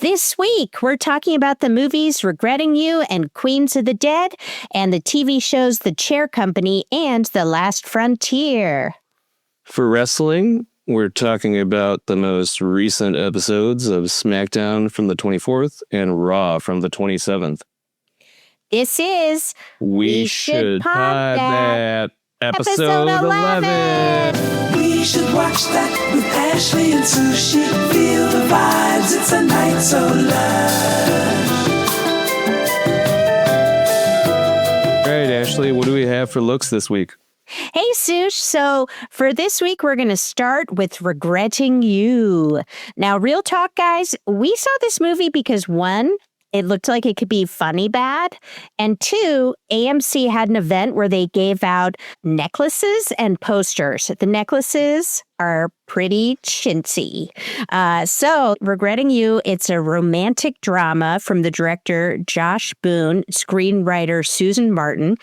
This week, we're talking about the movies Regretting You and Queens of the Dead, and the TV shows The Chair Company and The Last Frontier. For wrestling, we're talking about the most recent episodes of SmackDown from the 24th and Raw from the 27th. This is We Should Pod That, episode 11. We should watch that with Ashley and Sushi. Feel the vibes, it's a night so lush. All right, Ashley, what do we have for looks this week? Hey, Sush. So for this week, we're going to start with Regretting You. Now, real talk, guys, we saw this movie because, one, it looked like it could be funny bad. And two, AMC had an event where they gave out necklaces and posters. The necklaces are pretty chintzy. So Regretting You, it's a romantic drama from the director Josh Boone, screenwriter Susan Martin,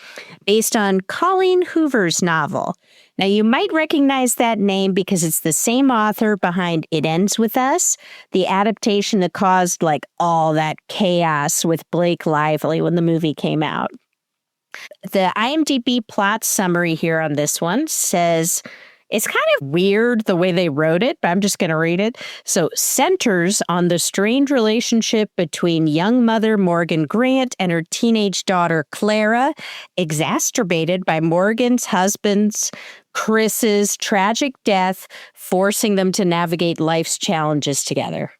based on Colleen Hoover's novel. Now, you might recognize that name because it's the same author behind It Ends With Us, the adaptation that caused like all that chaos with Blake Lively when the movie came out. The IMDb plot summary here on this one says, it's kind of weird the way they wrote it, but I'm just going to read it. So, centers on the strained relationship between young mother Morgan Grant and her teenage daughter Clara, exacerbated by Morgan's husband's, Chris's, tragic death, forcing them to navigate life's challenges together.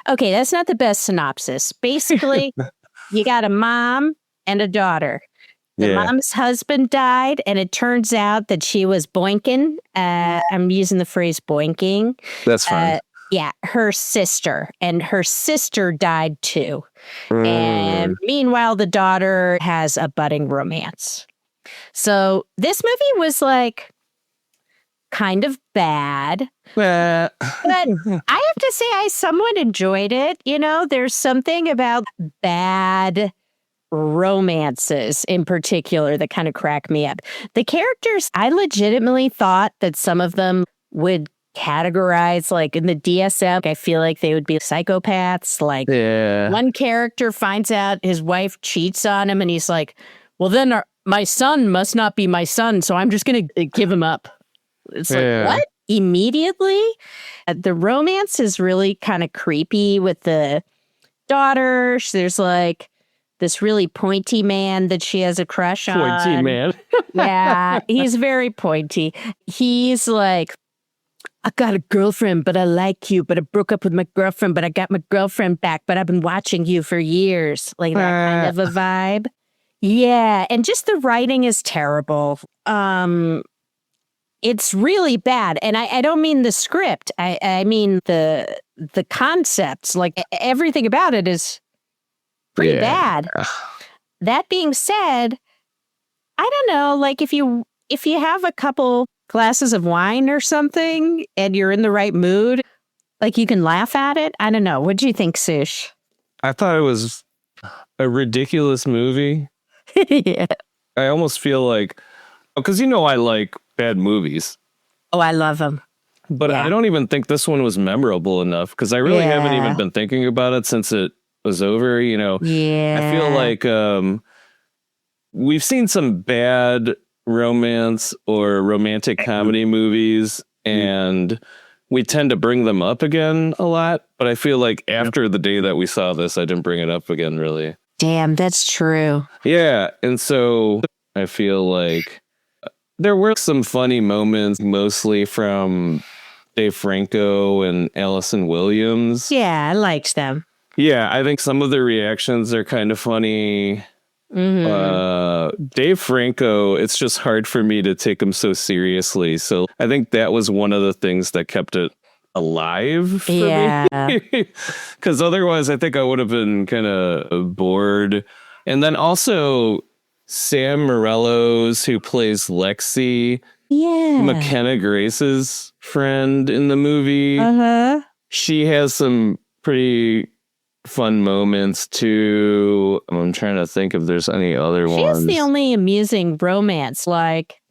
Okay, that's not the best synopsis. Basically, you got a mom and a daughter. The mom's husband died, and it turns out that she was boinking. I'm using the phrase boinking. That's fine. Her sister. And her sister died too. And meanwhile, the daughter has a budding romance. So this movie was like kind of bad. But I have to say, I somewhat enjoyed it. You know, there's something about bad romances in particular that kind of crack me up. The characters, I legitimately thought that some of them would categorize like in the DSM. I feel like they would be psychopaths. Like one character finds out his wife cheats on him and he's like, well, then my son must not be my son, so I'm just going to give him up. It's like, what? Immediately? The romance is really kind of creepy with the daughter. There's like this really pointy man that she has a crush on. Pointy man. Yeah, he's very pointy. He's like, I got a girlfriend, but I like you, but I broke up with my girlfriend, but I got my girlfriend back, but I've been watching you for years. Like that kind of a vibe. Yeah, and just the writing is terrible. It's really bad. And I don't mean the script. I mean the concepts. Like everything about it is pretty bad. That being said, I don't know, like if you have a couple glasses of wine or something and you're in the right mood, like you can laugh at it. I don't know. What do you think, Sush? I thought it was a ridiculous movie. Yeah. I almost feel like, because I like bad movies. Oh, I love them. But I don't even think this one was memorable enough because I really haven't even been thinking about it since it was over, I feel like we've seen some bad romance or romantic comedy movies and we tend to bring them up again a lot. But I feel like after the day that we saw this, I didn't bring it up again, really. Damn, that's true. Yeah. And so I feel like there were some funny moments, mostly from Dave Franco and Allison Williams. Yeah, I liked them. Yeah, I think some of the reactions are kind of funny. Dave Franco, it's just hard for me to take him so seriously. So I think that was one of the things that kept it alive for me. Because otherwise, I think I would have been kind of bored. And then also Sam Morello's, who plays Lexi, McKenna Grace's friend in the movie. She has some pretty fun moments too. I'm trying to think if there's any other ones. She's the only amusing romance. Like,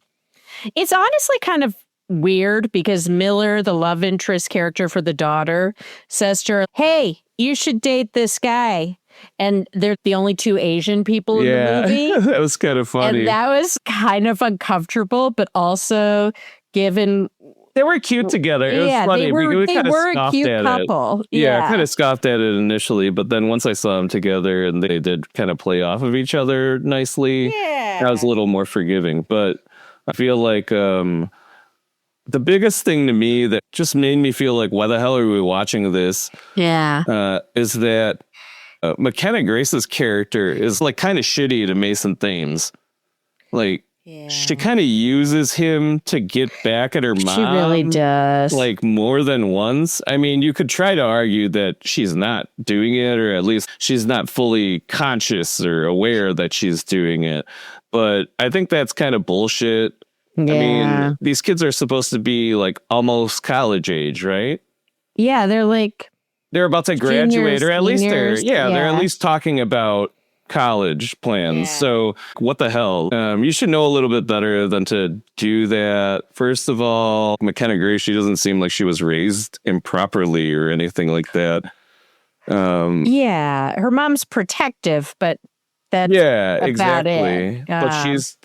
it's honestly kind of weird because Miller, the love interest character for the daughter, says to her, hey, you should date this guy. And they're the only two Asian people in the movie. That was kind of funny. And that was kind of uncomfortable, but also given... They were cute together. It was funny. They were a cute couple. Yeah, I kind of scoffed at it initially, but then once I saw them together and they did kind of play off of each other nicely, I was a little more forgiving. But I feel like the biggest thing to me that just made me feel like, why the hell are we watching this? Is that McKenna Grace's character is like kind of shitty to Mason Thames. Like, she kind of uses him to get back at her mom. She really does. Like more than once. I mean, you could try to argue that she's not doing it, or at least she's not fully conscious or aware that she's doing it. But I think that's kind of bullshit. I mean, these kids are supposed to be like almost college age, right? Yeah, they're about to graduate, or at least they're they're at least talking about college plans. So what the hell? You should know a little bit better than to do that. First of all, McKenna Grace, she doesn't seem like she was raised improperly or anything like that. Her mom's protective, but that's about exactly. it. But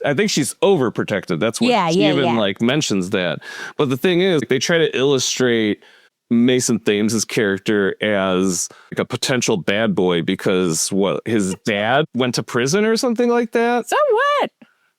I think she's overprotected. That's what she even like mentions that. But the thing is, they try to illustrate Mason Thames' character as like a potential bad boy because his dad went to prison or something like that. So what?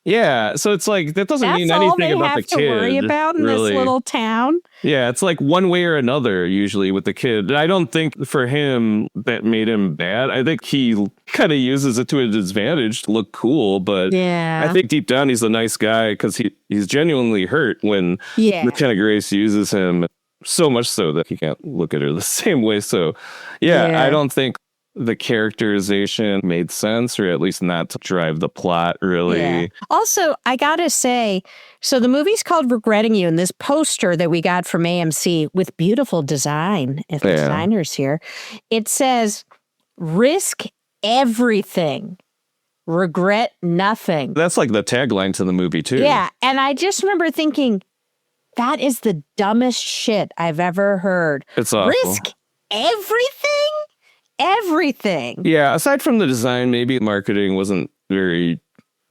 Yeah, so it's like that doesn't mean anything about the kid. That's all they have to worry about in this little town. Yeah, it's like one way or another usually with the kid. And I don't think for him that made him bad. I think he kind of uses it to his advantage to look cool. But I think deep down he's a nice guy because he's genuinely hurt when McKenna Grace uses him. So much so that he can't look at her the same way. So, I don't think the characterization made sense, or at least not to drive the plot, really. Yeah. Also, I gotta say, so the movie's called Regretting You, and this poster that we got from AMC with beautiful design, if the designer's here, it says, risk everything, regret nothing. That's like the tagline to the movie, too. Yeah, and I just remember thinking, that is the dumbest shit I've ever heard. It's awful. Risk everything? Everything. Yeah, aside from the design, maybe marketing wasn't very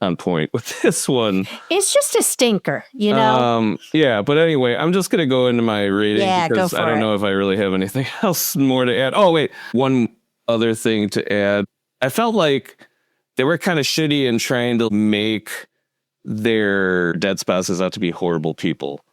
on point with this one. It's just a stinker, you know? But anyway, I'm just going to go into my rating because I don't know if I really have anything else more to add. Oh, wait. One other thing to add. I felt like they were kind of shitty in trying to make their dead spouses out to be horrible people.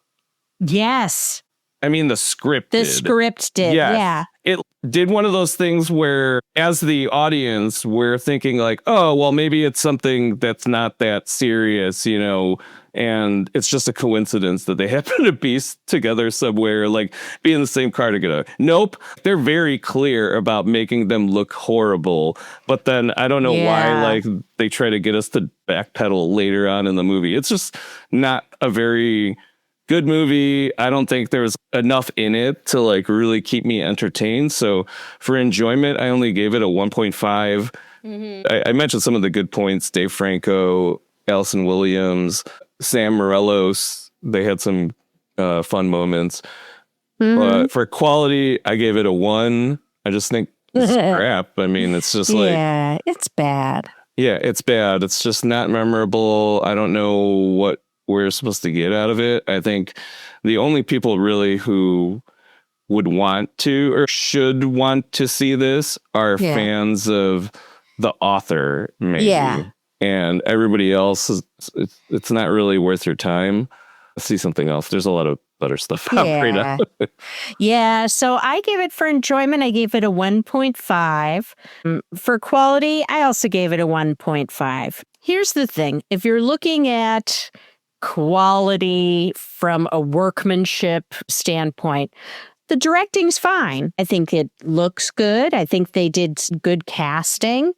Yes. I mean, the script did. Yeah. It did one of those things where, as the audience, we're thinking like, oh, well, maybe it's something that's not that serious, you know, and it's just a coincidence that they happen to be together somewhere, like be in the same car together. Nope. They're very clear about making them look horrible. But then I don't know why, like, they try to get us to backpedal later on in the movie. It's just not a very good movie. I don't think there's enough in it to like really keep me entertained. So for enjoyment, I only gave it a 1.5. I mentioned some of the good points. Dave Franco, Allison Williams, Sam Morelos. They had some fun moments. But for quality, I gave it a 1. I just think it's crap. I mean, it's just like... Yeah, it's bad. Yeah, it's bad. It's just not memorable. I don't know what we're supposed to get out of it. I think the only people really who would want to or should want to see this are fans of the author, maybe. Yeah. And everybody else, it's not really worth your time. See something else. There's a lot of better stuff out right now. Yeah, so I gave it for enjoyment, I gave it a 1.5. For quality, I also gave it a 1.5. Here's the thing. If you're looking at quality from a workmanship standpoint, the directing's fine. I think it looks good. I think they did good casting.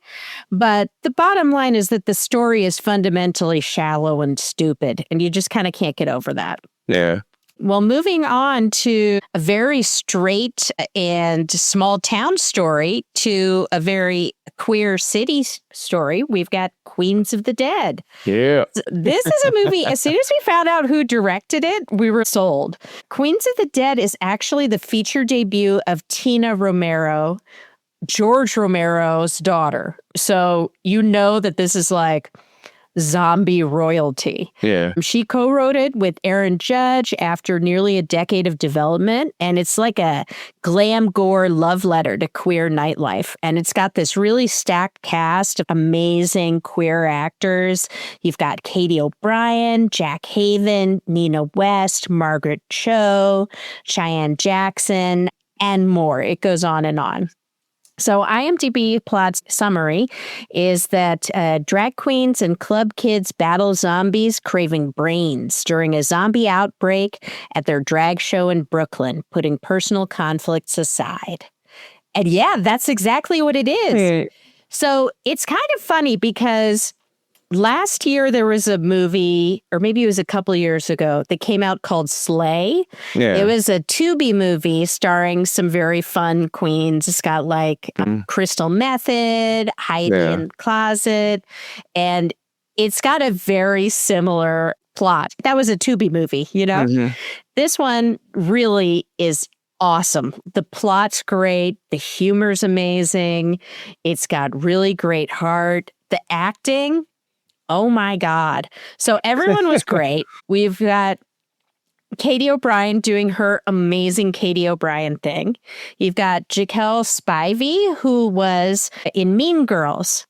But the bottom line is that the story is fundamentally shallow and stupid, and you just kind of can't get over that. Yeah. Well, moving on to a very straight and small town story to a very queer city story, we've got Queens of the Dead. Yeah. This is a movie, as soon as we found out who directed it, we were sold. Queens of the Dead is actually the feature debut of Tina Romero, George Romero's daughter. So you know that this is like zombie royalty. Yeah. She co-wrote it with Aaron Judge after nearly a decade of development, and it's like a glam gore love letter to queer nightlife. And it's got this really stacked cast of amazing queer actors. You've got Katie O'Brien, Jack Haven, Nina West, Margaret Cho, Cheyenne Jackson, and more. It goes on and on. So IMDb plot's summary is that drag queens and club kids battle zombies craving brains during a zombie outbreak at their drag show in Brooklyn, putting personal conflicts aside. And yeah, that's exactly what it is. Hey. So it's kind of funny because last year there was a movie, or maybe it was a couple of years ago, that came out called Slay. Yeah. It was a Tubi movie starring some very fun queens. It's got like Crystal Method, Heidi in the Closet, and it's got a very similar plot. That was a Tubi movie, you know? Mhm. This one really is awesome. The plot's great. The humor's amazing. It's got really great heart. The acting, oh my God. So everyone was great. We've got Katie O'Brien doing her amazing Katie O'Brien thing. You've got Jaquel Spivey, who was in Mean Girls.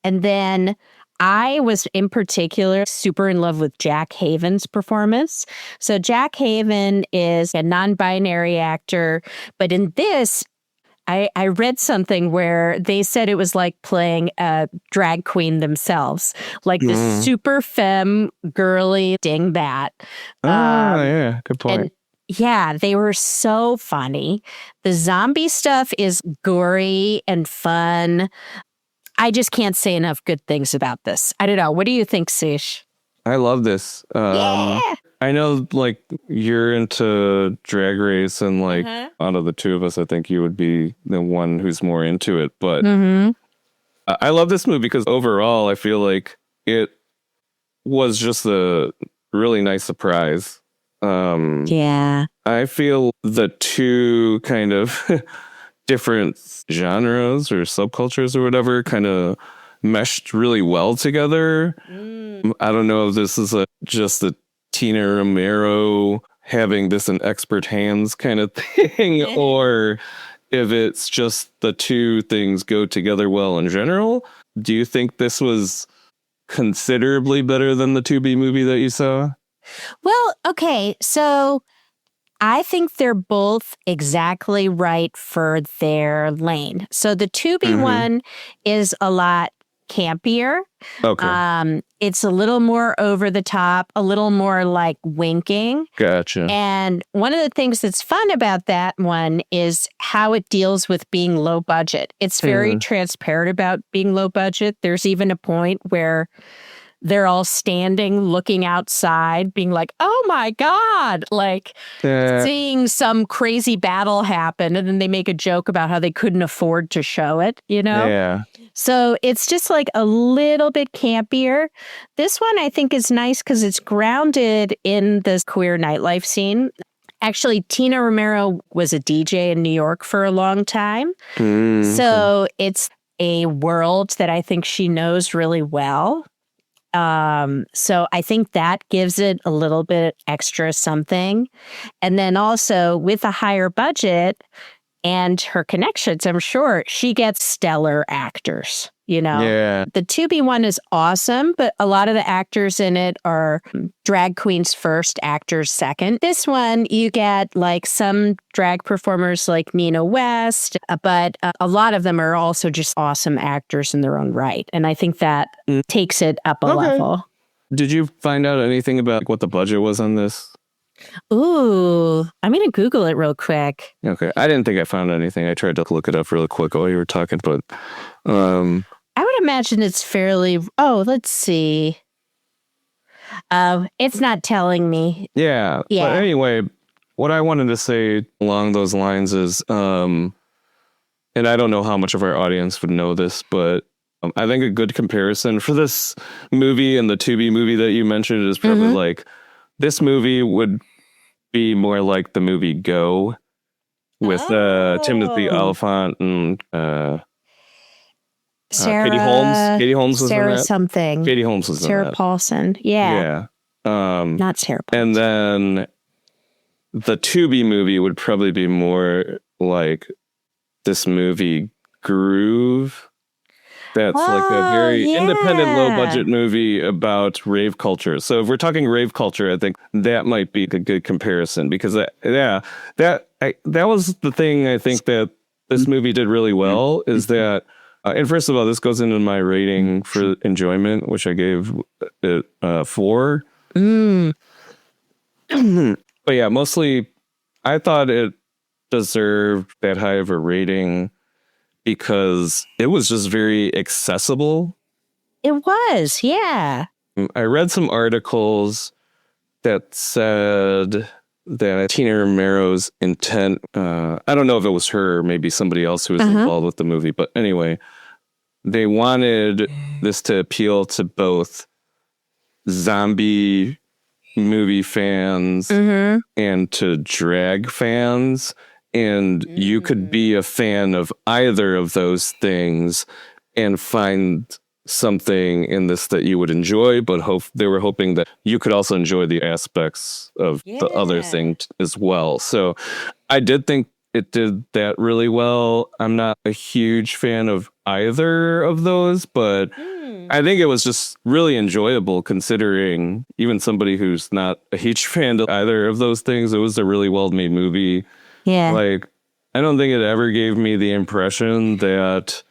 And then I was in particular super in love with Jack Haven's performance. So Jack Haven is a non-binary actor, but in this, I read something where they said it was like playing a drag queen themselves, like this super femme, girly dingbat. Yeah, good point. And yeah, they were so funny. The zombie stuff is gory and fun. I just can't say enough good things about this. I don't know. What do you think, Sish? I love this. Yeah. I know, like, you're into Drag Race, and like, out of the two of us, I think you would be the one who's more into it. But I love this movie because overall, I feel like it was just a really nice surprise. Yeah. I feel the two kind of different genres or subcultures or whatever kind of meshed really well together. I don't know if this is just a Tina Romero having this in expert hands kind of thing, or if it's just the two things go together well in general. Do you think this was considerably better than the Tubi movie that you saw? Well, okay. So I think they're both exactly right for their lane. So the Tubi one is a lot campier. Okay. It's a little more over the top, a little more like winking. Gotcha. And one of the things that's fun about that one is how it deals with being low budget. It's very transparent about being low budget. There's even a point where they're all standing, looking outside, being like, oh my God, like seeing some crazy battle happen. And then they make a joke about how they couldn't afford to show it, you know? Yeah. So it's just like a little bit campier. This one I think is nice because it's grounded in this queer nightlife scene. Actually, Tina Romero was a DJ in New York for a long time. So it's a world that I think she knows really well. So I think that gives it a little bit extra something. And then also with a higher budget and her connections, I'm sure she gets stellar actors, you know? Yeah. The Tubi one is awesome, but a lot of the actors in it are drag queens first, actors second. This one, you get like some drag performers like Nina West, but a lot of them are also just awesome actors in their own right. And I think that takes it up a level. Did you find out anything about what the budget was on this? Ooh, I'm going to Google it real quick. Okay. I didn't think I found anything. I tried to look it up really quick while you were talking, but I would imagine it's fairly, let's see. It's not telling me. Yeah. Yeah. But anyway, what I wanted to say along those lines is, and I don't know how much of our audience would know this, but I think a good comparison for this movie and the Tubi movie that you mentioned is probably like, this movie would be more like the movie Go, with Timothy Oh. Oliphant and Sarah, Katie Holmes. Katie Holmes was in Sarah that. something. Katie Holmes was in Sarah that. Paulson. Yeah. Not Sarah Paulson. And then the Tubi movie would probably be more like this movie Groove. That's like a very independent, low-budget movie about rave culture. So if we're talking rave culture, I think that might be a good comparison because that was the thing I think that this movie did really well is that. And first of all, this goes into my rating for enjoyment, which I gave it 4. But yeah, mostly I thought it deserved that high of a rating because it was just very accessible. It was, yeah. I read some articles that said that Tina Romero's intent, I don't know if it was her or maybe somebody else who was involved with the movie, but anyway, they wanted this to appeal to both zombie movie fans and to drag fans. And you could be a fan of either of those things and find something in this that you would enjoy, but they were hoping that you could also enjoy the aspects of the other thing as well. So I did think it did that really well. I'm not a huge fan of either of those, but I think it was just really enjoyable considering even somebody who's not a huge fan of either of those things. It was a really well-made movie. Yeah. Like, I don't think it ever gave me the impression that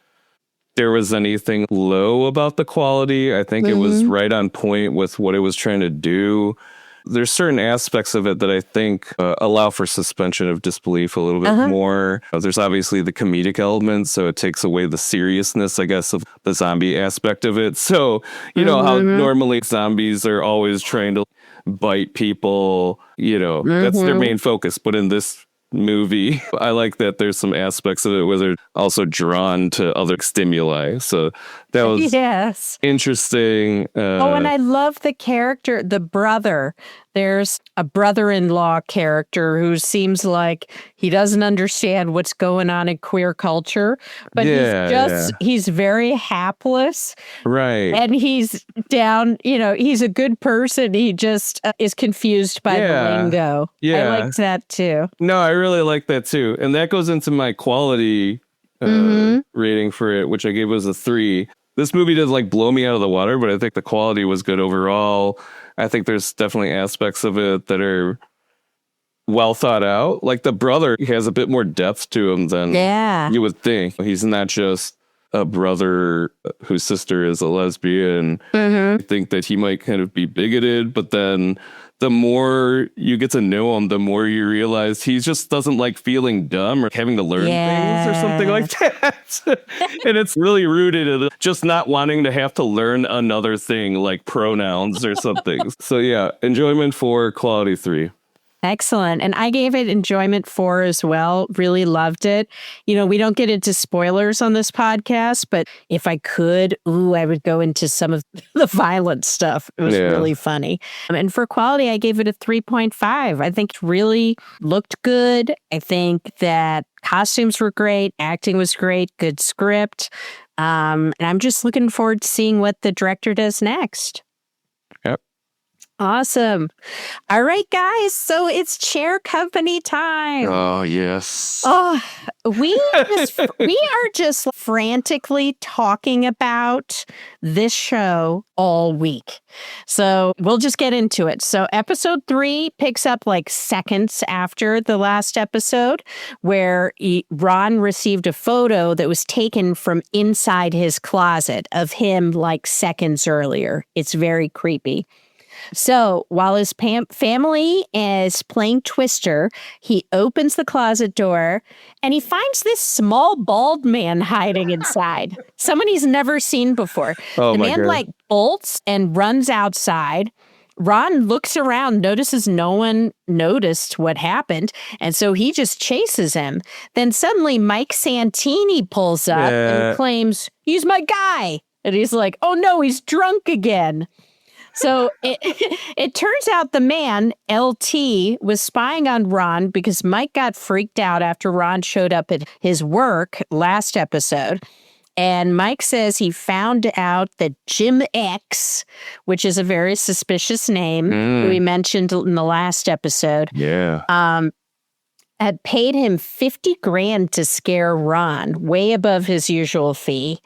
there was anything low about the quality. I think it was right on point with what it was trying to do. There's certain aspects of it that I think allow for suspension of disbelief a little bit more. There's obviously the comedic element, so it takes away the seriousness, I guess, of the zombie aspect of it. So, you know how normally zombies are always trying to bite people, that's their main focus. But in this movie, I like that there's some aspects of it where they're also drawn to other stimuli. So that was interesting. And I love the character, the brother. There's a brother-in-law character who seems like he doesn't understand what's going on in queer culture, but he's very hapless. Right. And he's down, he's a good person. He just is confused by the lingo. Yeah. I liked that too. No, I really like that too. And that goes into my quality rating for it, which I gave was a 3. This movie did blow me out of the water, but I think the quality was good overall. I think there's definitely aspects of it that are well thought out. Like the brother has a bit more depth to him than you would think. He's not just a brother whose sister is a lesbian. I think that he might kind of be bigoted, but then the more you get to know him, the more you realize he just doesn't like feeling dumb or having to learn things or something like that. And it's really rooted in just not wanting to have to learn another thing like pronouns or something. So yeah, enjoyment 4, quality 3. Excellent. And I gave it enjoyment 4 as well. Really loved it. We don't get into spoilers on this podcast, but if I could, I would go into some of the violent stuff. It was really funny. And for quality, I gave it a 3.5. I think it really looked good. I think that costumes were great. Acting was great. Good script. And I'm just looking forward to seeing what the director does next. Awesome. All right, guys. So it's chair company time. Oh, yes. Oh, we are just frantically talking about this show all week. So we'll just get into it. So episode 3 picks up seconds after the last episode where Ron received a photo that was taken from inside his closet of him seconds earlier. It's very creepy. So while his family is playing Twister, he opens the closet door and he finds this small bald man hiding inside. Someone he's never seen before. The man bolts and runs outside. Ron looks around, notices no one noticed what happened, and so he just chases him. Then suddenly Mike Santini pulls up and claims, "He's my guy." And he's like, "Oh no, he's drunk again." So it turns out the man, LT, was spying on Ron because Mike got freaked out after Ron showed up at his work last episode. And Mike says he found out that Jim X, which is a very suspicious name, who we mentioned in the last episode, had paid him $50,000 to scare Ron, way above his usual fee,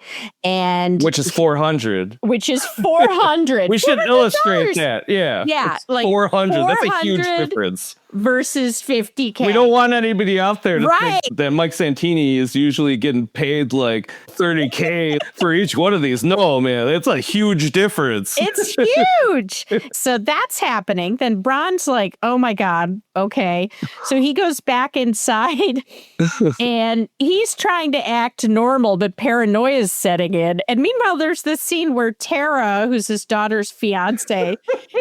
and which is 400. Which is 400. We should illustrate that. Yeah, it's like 400. That's a huge difference. Versus $50,000. We don't want anybody out there to right. think that Mike Santini is usually getting paid like $30,000 for each one of these. No, man, it's a huge difference. It's huge. So that's happening. Then Ron's like, oh my God, okay. So he goes back inside and he's trying to act normal, but paranoia is setting in. And meanwhile, there's this scene where Tara, who's his daughter's fiance,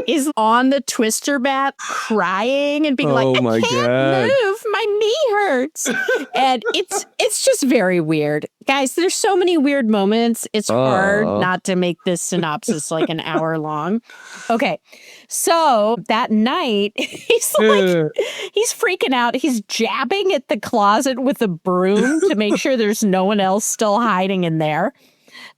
is on the twister mat crying and being like, I can't move. My knee hurts. And it's just very weird. Guys, there's so many weird moments. It's hard not to make this synopsis like an hour long. Okay. So that night, he's freaking out. He's jabbing at the closet with a broom to make sure there's no one else still hiding in there.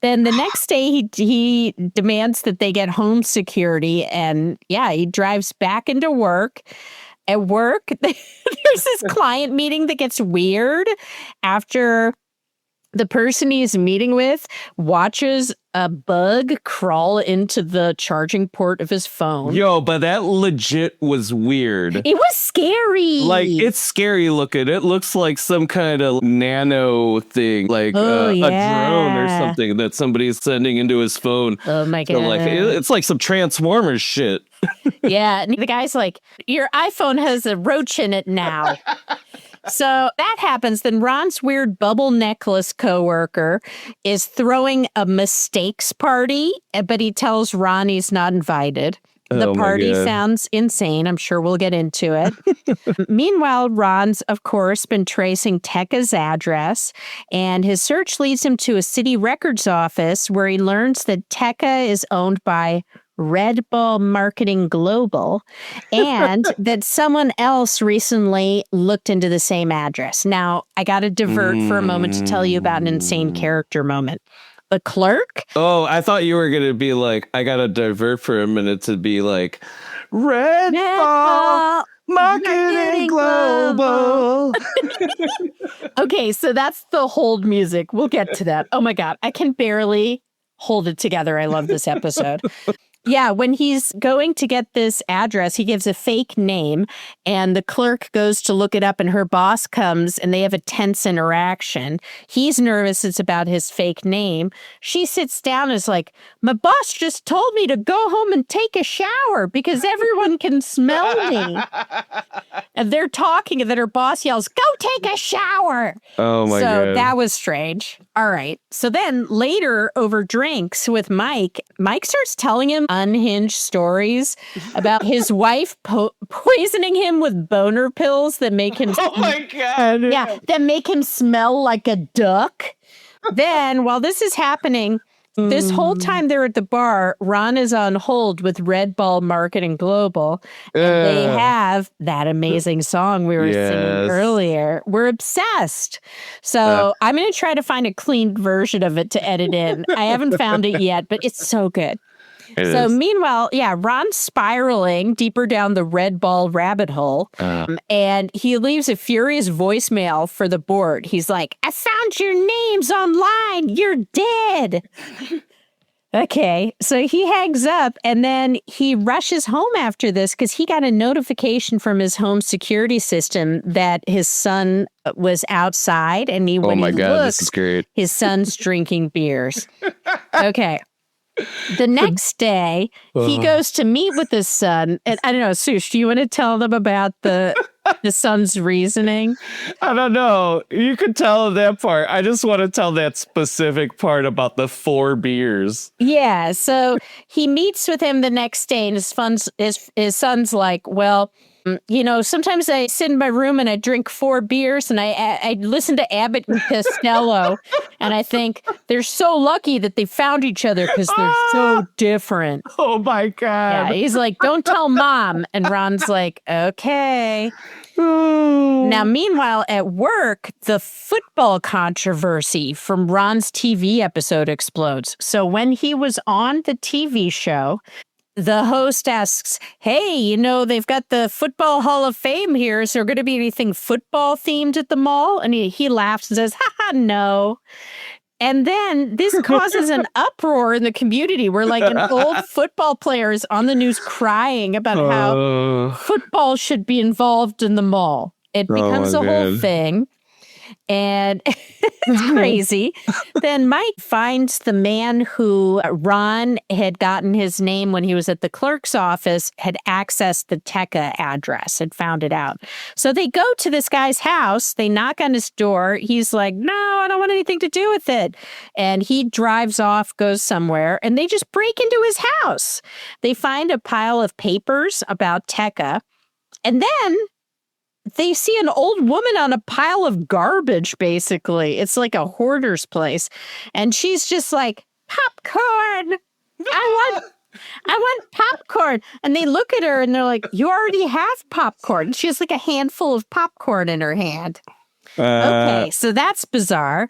Then the next day, he demands that they get home security. And he drives back into work. At work, there's this client meeting that gets weird after the person he's meeting with watches a bug crawl into the charging port of his phone. Yo, but that legit was weird. It was scary. Like, it's scary looking. It looks like some kind of nano thing, like a drone or something that somebody's sending into his phone. Oh my God. So, like, it's like some Transformers shit. Yeah, and the guy's like, your iPhone has a roach in it now. So that happens. Then Ron's weird bubble necklace coworker is throwing a mistakes party, but he tells Ron he's not invited. The party sounds insane. I'm sure we'll get into it. Meanwhile, Ron's, of course, been tracing Tekka's address, and his search leads him to a city records office where he learns that Tekka is owned by Red Bull Marketing Global, and that someone else recently looked into the same address. Now, I got to divert for a moment to tell you about an insane character moment. The clerk? Oh, I thought you were going to be like, I got to divert for a minute to be like, Red Bull Marketing Global. Okay, so that's the hold music. We'll get to that. Oh my God, I can barely hold it together. I love this episode. Yeah, when he's going to get this address, he gives a fake name, and the clerk goes to look it up, and her boss comes, and they have a tense interaction. He's nervous it's about his fake name. She sits down and is like, my boss just told me to go home and take a shower because everyone can smell me. And they're talking, and then her boss yells, go take a shower. Oh, my God. So that was strange. All right. So then later over drinks with Mike starts telling him unhinged stories about his wife poisoning him with boner pills that make him oh my God. Yeah, that make him smell like a duck. Then while this is happening, this whole time they're at the bar, Ron is on hold with Red Bull Marketing Global. And they have that amazing song we were singing earlier. We're obsessed. So I'm going to try to find a clean version of it to edit in. I haven't found it yet, but it's so good. Meanwhile, Ron's spiraling deeper down the Red Ball rabbit hole, and he leaves a furious voicemail for the board. He's like, I found your names online. You're dead. Okay, so he hangs up, and then he rushes home after this because he got a notification from his home security system that his son was outside, and when he looks, this is great. His son's drinking beers. Okay. The next day, he goes to meet with his son. And I don't know, Sush, do you want to tell them about the son's reasoning? I don't know. You could tell that part. I just want to tell that specific part about the 4 beers. Yeah. So he meets with him the next day, and his son's like, well, Sometimes I sit in my room and I drink 4 beers and I listen to Abbott and Costello and I think they're so lucky that they found each other because they're so different. Oh my God. Yeah, he's like, don't tell mom. And Ron's like, okay. Now, meanwhile, at work, the football controversy from Ron's TV episode explodes. So when he was on the TV show, the host asks, hey, they've got the Football Hall of Fame here. Is there going to be anything football themed at the mall? And he laughs and says, no. And then this causes an uproar in the community where like an old football player is on the news crying about how football should be involved in the mall. It becomes a whole thing. And it's crazy. Then Mike finds the man who Ron had gotten his name when he was at the clerk's office, had accessed the Tekka address and found it out. So they go to this guy's house. They knock on his door. He's like, no, I don't want anything to do with it. And he drives off, goes somewhere, and they just break into his house. They find a pile of papers about Tekka. And then they see an old woman on a pile of garbage, basically. It's like a hoarder's place. And she's just like, popcorn. I want popcorn. And they look at her and they're like, you already have popcorn. She has like a handful of popcorn in her hand. Okay, so that's bizarre.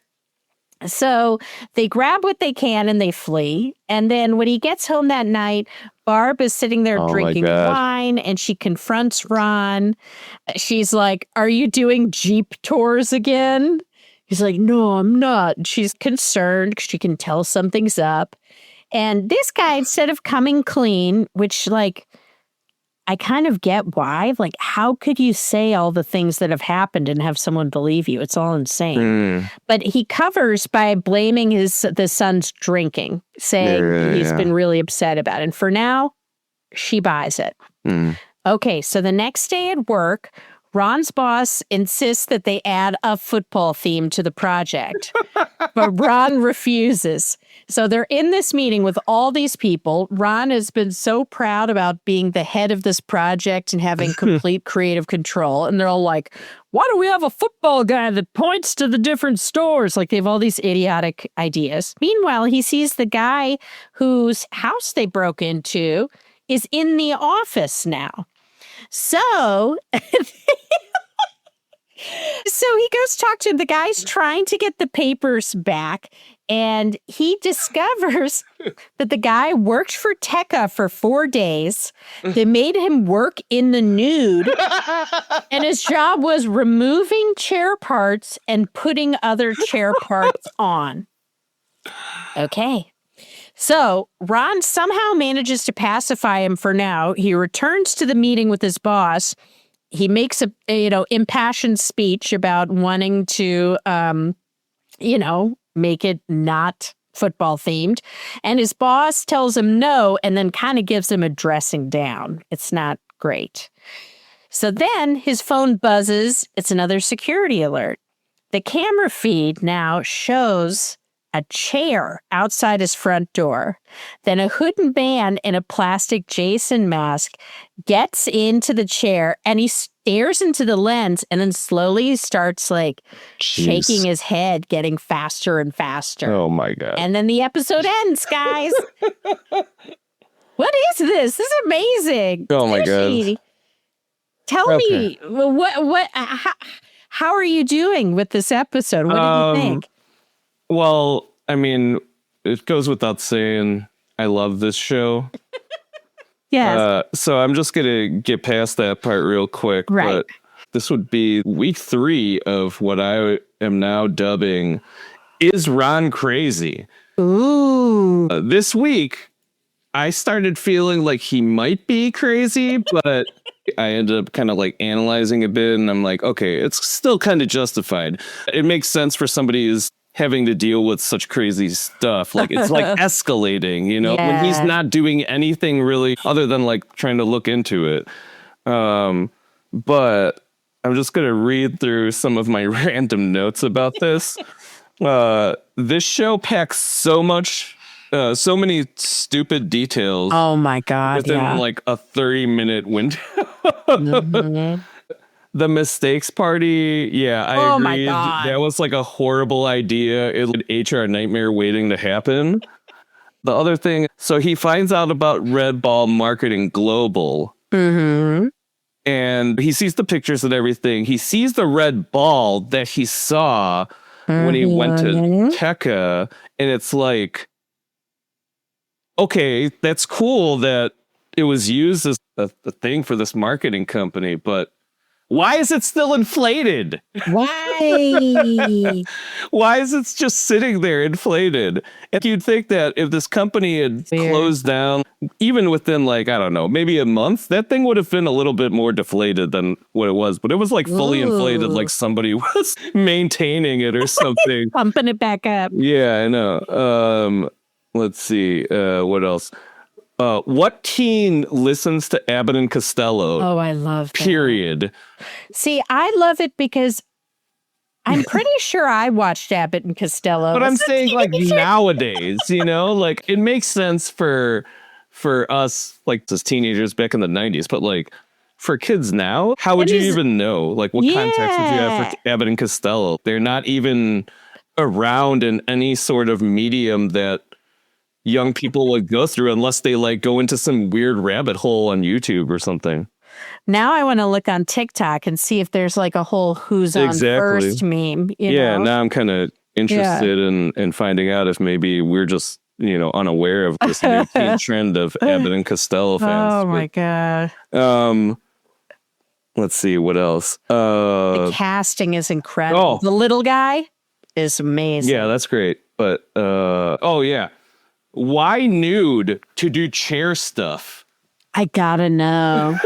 So they grab what they can and they flee. And then when he gets home that night, Barb is sitting there drinking wine and she confronts Ron. She's like, are you doing Jeep tours again? He's like, no, I'm not. She's concerned because she can tell something's up. And this guy, instead of coming clean, which like, I kind of get why. Like, how could you say all the things that have happened and have someone believe you? It's all insane. But he covers by blaming the son's drinking, saying he's been really upset about it. And for now, she buys it. Okay, so the next day at work, Ron's boss insists that they add a football theme to the project, but Ron refuses. So they're in this meeting with all these people. Ron has been so proud about being the head of this project and having complete creative control. And they're all like, why don't we have a football guy that points to the different stores? Like they have all these idiotic ideas. Meanwhile, he sees the guy whose house they broke into is in the office now. So he goes talk to him. The guy's trying to get the papers back, and he discovers that the guy worked for Tekka for 4 days. They made him work in the nude, and his job was removing chair parts and putting other chair parts on. Okay. So Ron somehow manages to pacify him for now. He returns to the meeting with his boss. He makes a impassioned speech about wanting to, make it not football themed. And his boss tells him no, and then kind of gives him a dressing down. It's not great. So then his phone buzzes. It's another security alert. The camera feed now shows a chair outside his front door. Then a hooded man in a plastic Jason mask gets into the chair and he stares into the lens and then slowly starts like shaking his head, getting faster and faster. Oh my God. And then the episode ends, guys. What is this? This is amazing. Oh my God. Tell me, how are you doing with this episode? What did you think? Well, I mean, it goes without saying, I love this show. Yes. So I'm just going to get past that part real quick. Right. But this would be week 3 of what I am now dubbing Is Ron Crazy? Ooh. This week, I started feeling like he might be crazy, but I ended up kind of like analyzing a bit and I'm like, okay, it's still kind of justified. It makes sense for somebody who's having to deal with such crazy stuff. Like it's like escalating, when he's not doing anything really other than like trying to look into it. But I'm just going to read through some of my random notes about this. This show packs so many stupid details. Oh my God. Within like a 30-minute window. Mhm. The mistakes party, yeah, I Oh my agree. God. That was like a horrible idea. It was an HR nightmare waiting to happen. The other thing, so he finds out about Red Ball Marketing Global. Mm-hmm. And he sees the pictures and everything. He sees the red ball that he saw when he went to Tekka. And it's like, okay, that's cool that it was used as a thing for this marketing company, but why is it still inflated? Why? Why is it just sitting there inflated? And you'd think that if this company had closed down, even within like, I don't know, maybe a month, that thing would have been a little bit more deflated than what it was. But it was like fully inflated, like somebody was maintaining it or something. Pumping it back up. Yeah, I know. Let's see. What else? What teen listens to Abbott and Costello? Oh, I love that. Period. See, I love it because I'm pretty sure I watched Abbott and Costello. But I'm saying like nowadays, like it makes sense for us like as teenagers back in the 90s, but like for kids now, how would you even know? Like what context would you have for Abbott and Costello? They're not even around in any sort of medium that young people would go through unless they like go into some weird rabbit hole on YouTube or something. Now I want to look on TikTok and see if there's like a whole who's on first meme. You know? Now I'm kind of interested in finding out if maybe we're just, unaware of this new teen trend of Abbott and Costello fans. Oh my God. Let's see what else. The casting is incredible. The little guy is amazing. Yeah, that's great. But why nude to do chair stuff? I gotta know.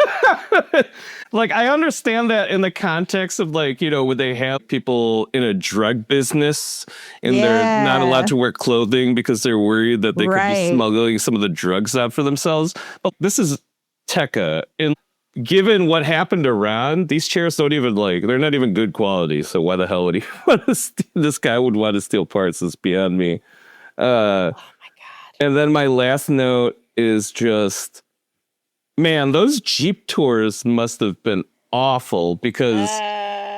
Like, I understand that in the context of like, would they have people in a drug business and they're not allowed to wear clothing because they're worried that they could be smuggling some of the drugs out for themselves. But this is Tekka. And given what happened around, these chairs don't even they're not even good quality. So why the hell would he want to this guy would want to steal parts? It's beyond me. Oh my God. And then my last note is just, man, those Jeep tours must have been awful because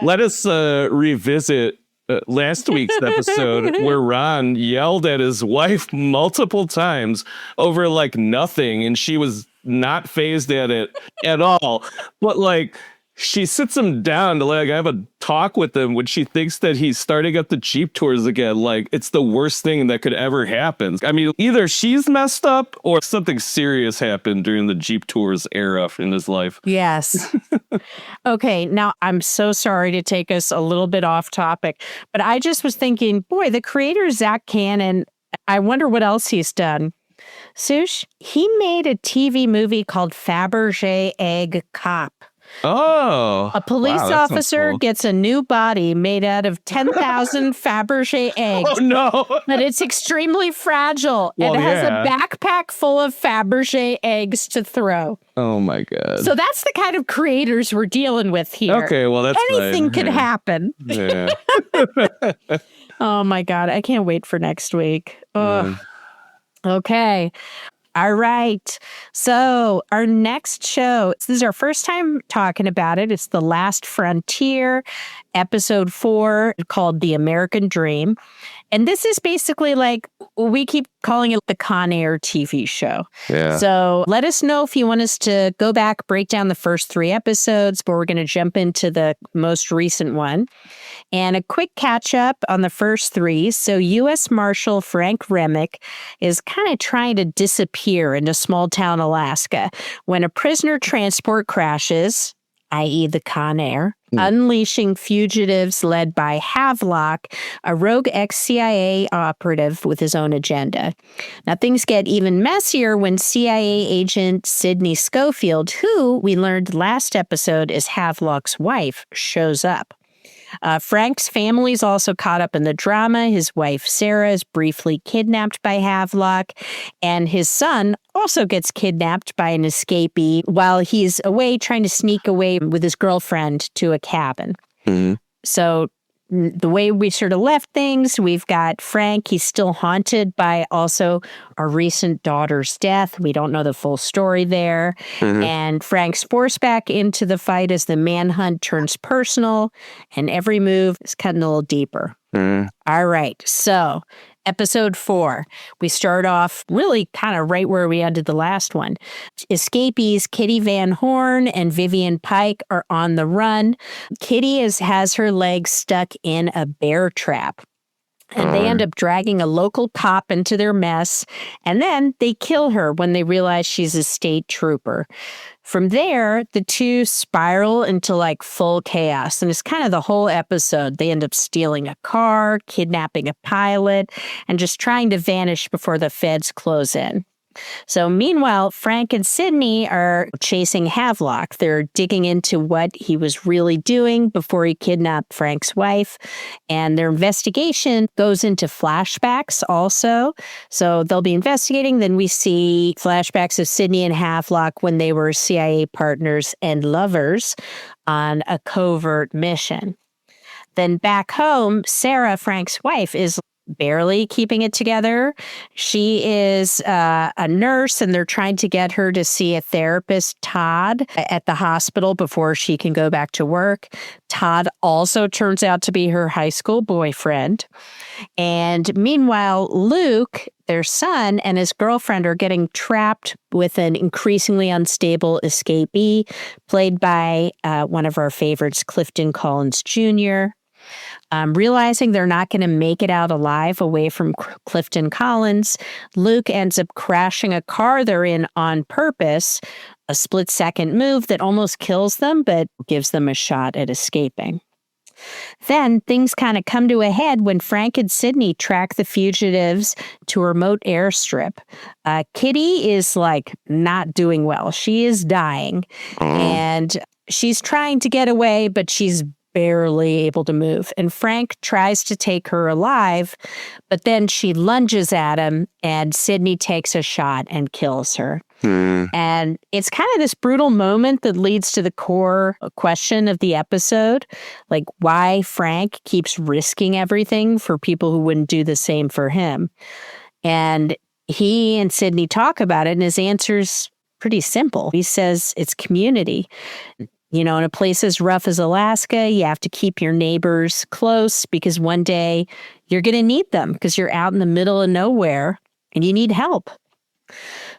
let us revisit last week's episode where Ron yelled at his wife multiple times over like nothing and she was not fazed at it at all. But like she sits him down to like have a talk with him when she thinks that he's starting up the Jeep tours again. Like it's the worst thing that could ever happen. I mean, either she's messed up or something serious happened during the Jeep tours era in his life. Yes. Okay. Now I'm so sorry to take us a little bit off topic, but I just was thinking, boy, the creator, Zach Cannon, I wonder what else he's done. Sush, he made a TV movie called Fabergé Egg Cop. Oh. A police officer gets a new body made out of 10,000 Fabergé eggs. Oh, no. But it's extremely fragile and has a backpack full of Fabergé eggs to throw. Oh, my God. So that's the kind of creators we're dealing with here. Okay, well, that's anything could happen. Yeah. Oh, my God. I can't wait for next week. Okay. All right. So our next show, this is our first time talking about it. It's The Last Frontier, episode 4, called The American Dream. And this is basically like, we keep calling it the Con Air TV show. Yeah. So let us know if you want us to go back, break down the first 3 episodes, but we're going to jump into the most recent one. And a quick catch up on the first 3. So U.S. Marshal Frank Remick is kind of trying to disappear into small town Alaska when a prisoner transport crashes, i.e. the Con Air, unleashing fugitives led by Havelock, a rogue ex-CIA operative with his own agenda. Now, things get even messier when CIA agent Sidney Schofield, who we learned last episode is Havelock's wife, shows up. Frank's family is also caught up in the drama. His wife, Sarah, is briefly kidnapped by Havelock, and his son also gets kidnapped by an escapee while he's away trying to sneak away with his girlfriend to a cabin. Mm-hmm. So the way we sort of left things, we've got Frank. He's still haunted by also our recent daughter's death. We don't know the full story there. And Frank's forced back into the fight as the manhunt turns personal, and every move is cutting a little deeper. All right. So episode 4, we start off really kind of right where we ended the last one. Escapees Kitty Van Horn and Vivian Pike are on the run. Kitty has her legs stuck in a bear trap. And they end up dragging a local cop into their mess. And then they kill her when they realize she's a state trooper. From there, the two spiral into like full chaos. And it's kind of the whole episode. They end up stealing a car, kidnapping a pilot, and just trying to vanish before the feds close in. So meanwhile, Frank and Sydney are chasing Havelock. They're digging into what he was really doing before he kidnapped Frank's wife. And their investigation goes into flashbacks also. So they'll be investigating. Then we see flashbacks of Sydney and Havelock when they were CIA partners and lovers on a covert mission. Then back home, Sarah, Frank's wife, is barely keeping it together. She is a nurse, and they're trying to get her to see a therapist, Todd, at the hospital before she can go back to work. Todd also turns out to be her high school boyfriend. And meanwhile, Luke, their son, and his girlfriend are getting trapped with an increasingly unstable escapee, played by one of our favorites, Clifton Collins Jr. Realizing they're not going to make it out alive away from Clifton Collins, Luke ends up crashing a car they're in on purpose, a split-second move that almost kills them, but gives them a shot at escaping. Then things kind of come to a head when Frank and Sydney track the fugitives to a remote airstrip. Kitty is like not doing well. She is dying, and she's trying to get away, but she's barely able to move. And Frank tries to take her alive, but then she lunges at him, and Sydney takes a shot and kills her. And it's kind of this brutal moment that leads to the core question of the episode, like why Frank keeps risking everything for people who wouldn't do the same for him. And he and Sydney talk about it, and his answer's pretty simple. He says it's community. You know, in a place as rough as Alaska, you have to keep your neighbors close because one day you're going to need them because you're out in the middle of nowhere and you need help.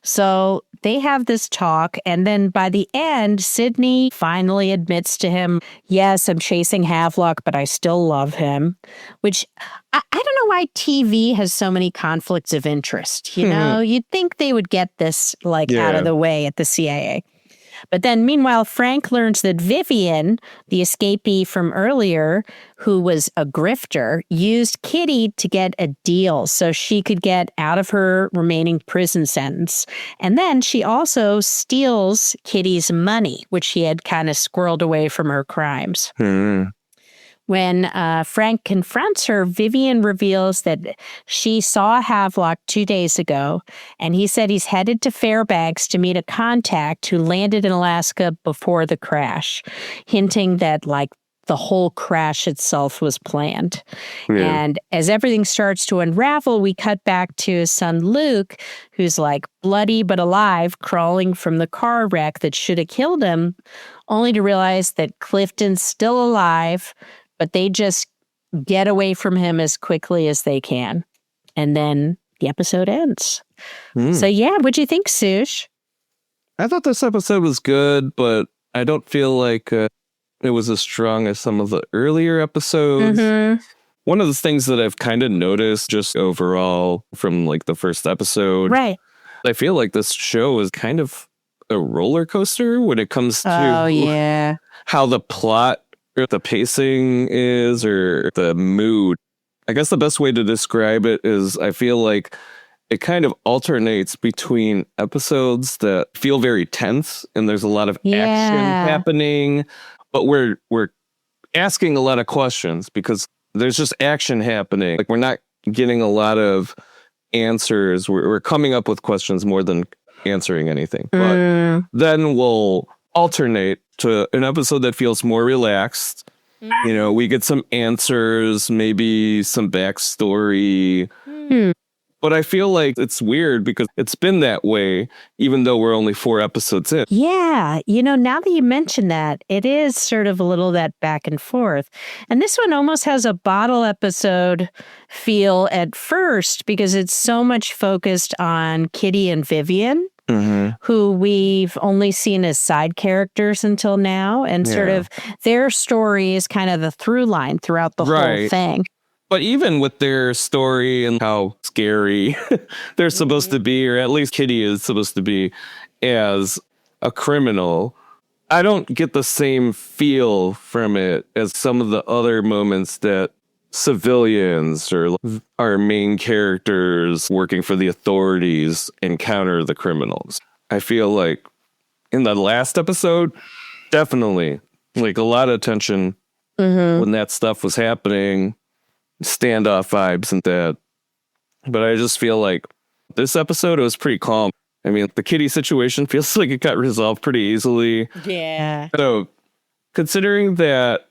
So they have this talk, and then by the end, Sydney finally admits to him, yes, I'm chasing Havelock, but I still love him, which I don't know why TV has so many conflicts of interest. You know, you'd think they would get this out of the way at the CIA. But then meanwhile, Frank learns that Vivian, the escapee from earlier, who was a grifter, used Kitty to get a deal so she could get out of her remaining prison sentence. And then she also steals Kitty's money, which she had kind of squirreled away from her crimes. When Frank confronts her, Vivian reveals that she saw Havelock 2 days ago, and he said he's headed to Fairbanks to meet a contact who landed in Alaska before the crash, hinting that, the whole crash itself was planned. And as everything starts to unravel, we cut back to his son Luke, who's bloody but alive, crawling from the car wreck that should have killed him, only to realize that Clifton's still alive, but they just get away from him as quickly as they can. And then the episode ends. So yeah, what'd you think, Sush? I thought this episode was good, but I don't feel like it was as strong as some of the earlier episodes. One of the things that I've kind of noticed just overall from the first episode, right? I feel like this show is kind of a roller coaster when it comes to how the plot or the pacing is or the mood. I guess the best way to describe it is I feel like it kind of alternates between episodes that feel very tense and there's a lot of action happening, but we're asking a lot of questions because there's just action happening. We're not getting a lot of answers. We're coming up with questions more than answering anything. But then we'll alternate to an episode that feels more relaxed You know, we get some answers, maybe some backstory. But I feel like it's weird because it's been that way, even though we're only 4 episodes in. Yeah, now that you mention that, it is sort of a little that back and forth. And this one almost has a bottle episode feel at first because it's so much focused on Kitty and Vivian, who we've only seen as side characters until now. And sort of their story is kind of the through line throughout the whole thing. But even with their story and how scary they're supposed to be, or at least Kitty is supposed to be as a criminal, I don't get the same feel from it as some of the other moments that civilians or our main characters working for the authorities encounter the criminals. I feel like in the last episode, definitely, like a lot of tension when that stuff was happening. Standoff vibes and that. But I just feel like this episode, it was pretty calm. I mean, the Kitty situation feels like it got resolved pretty easily. Yeah. So, considering that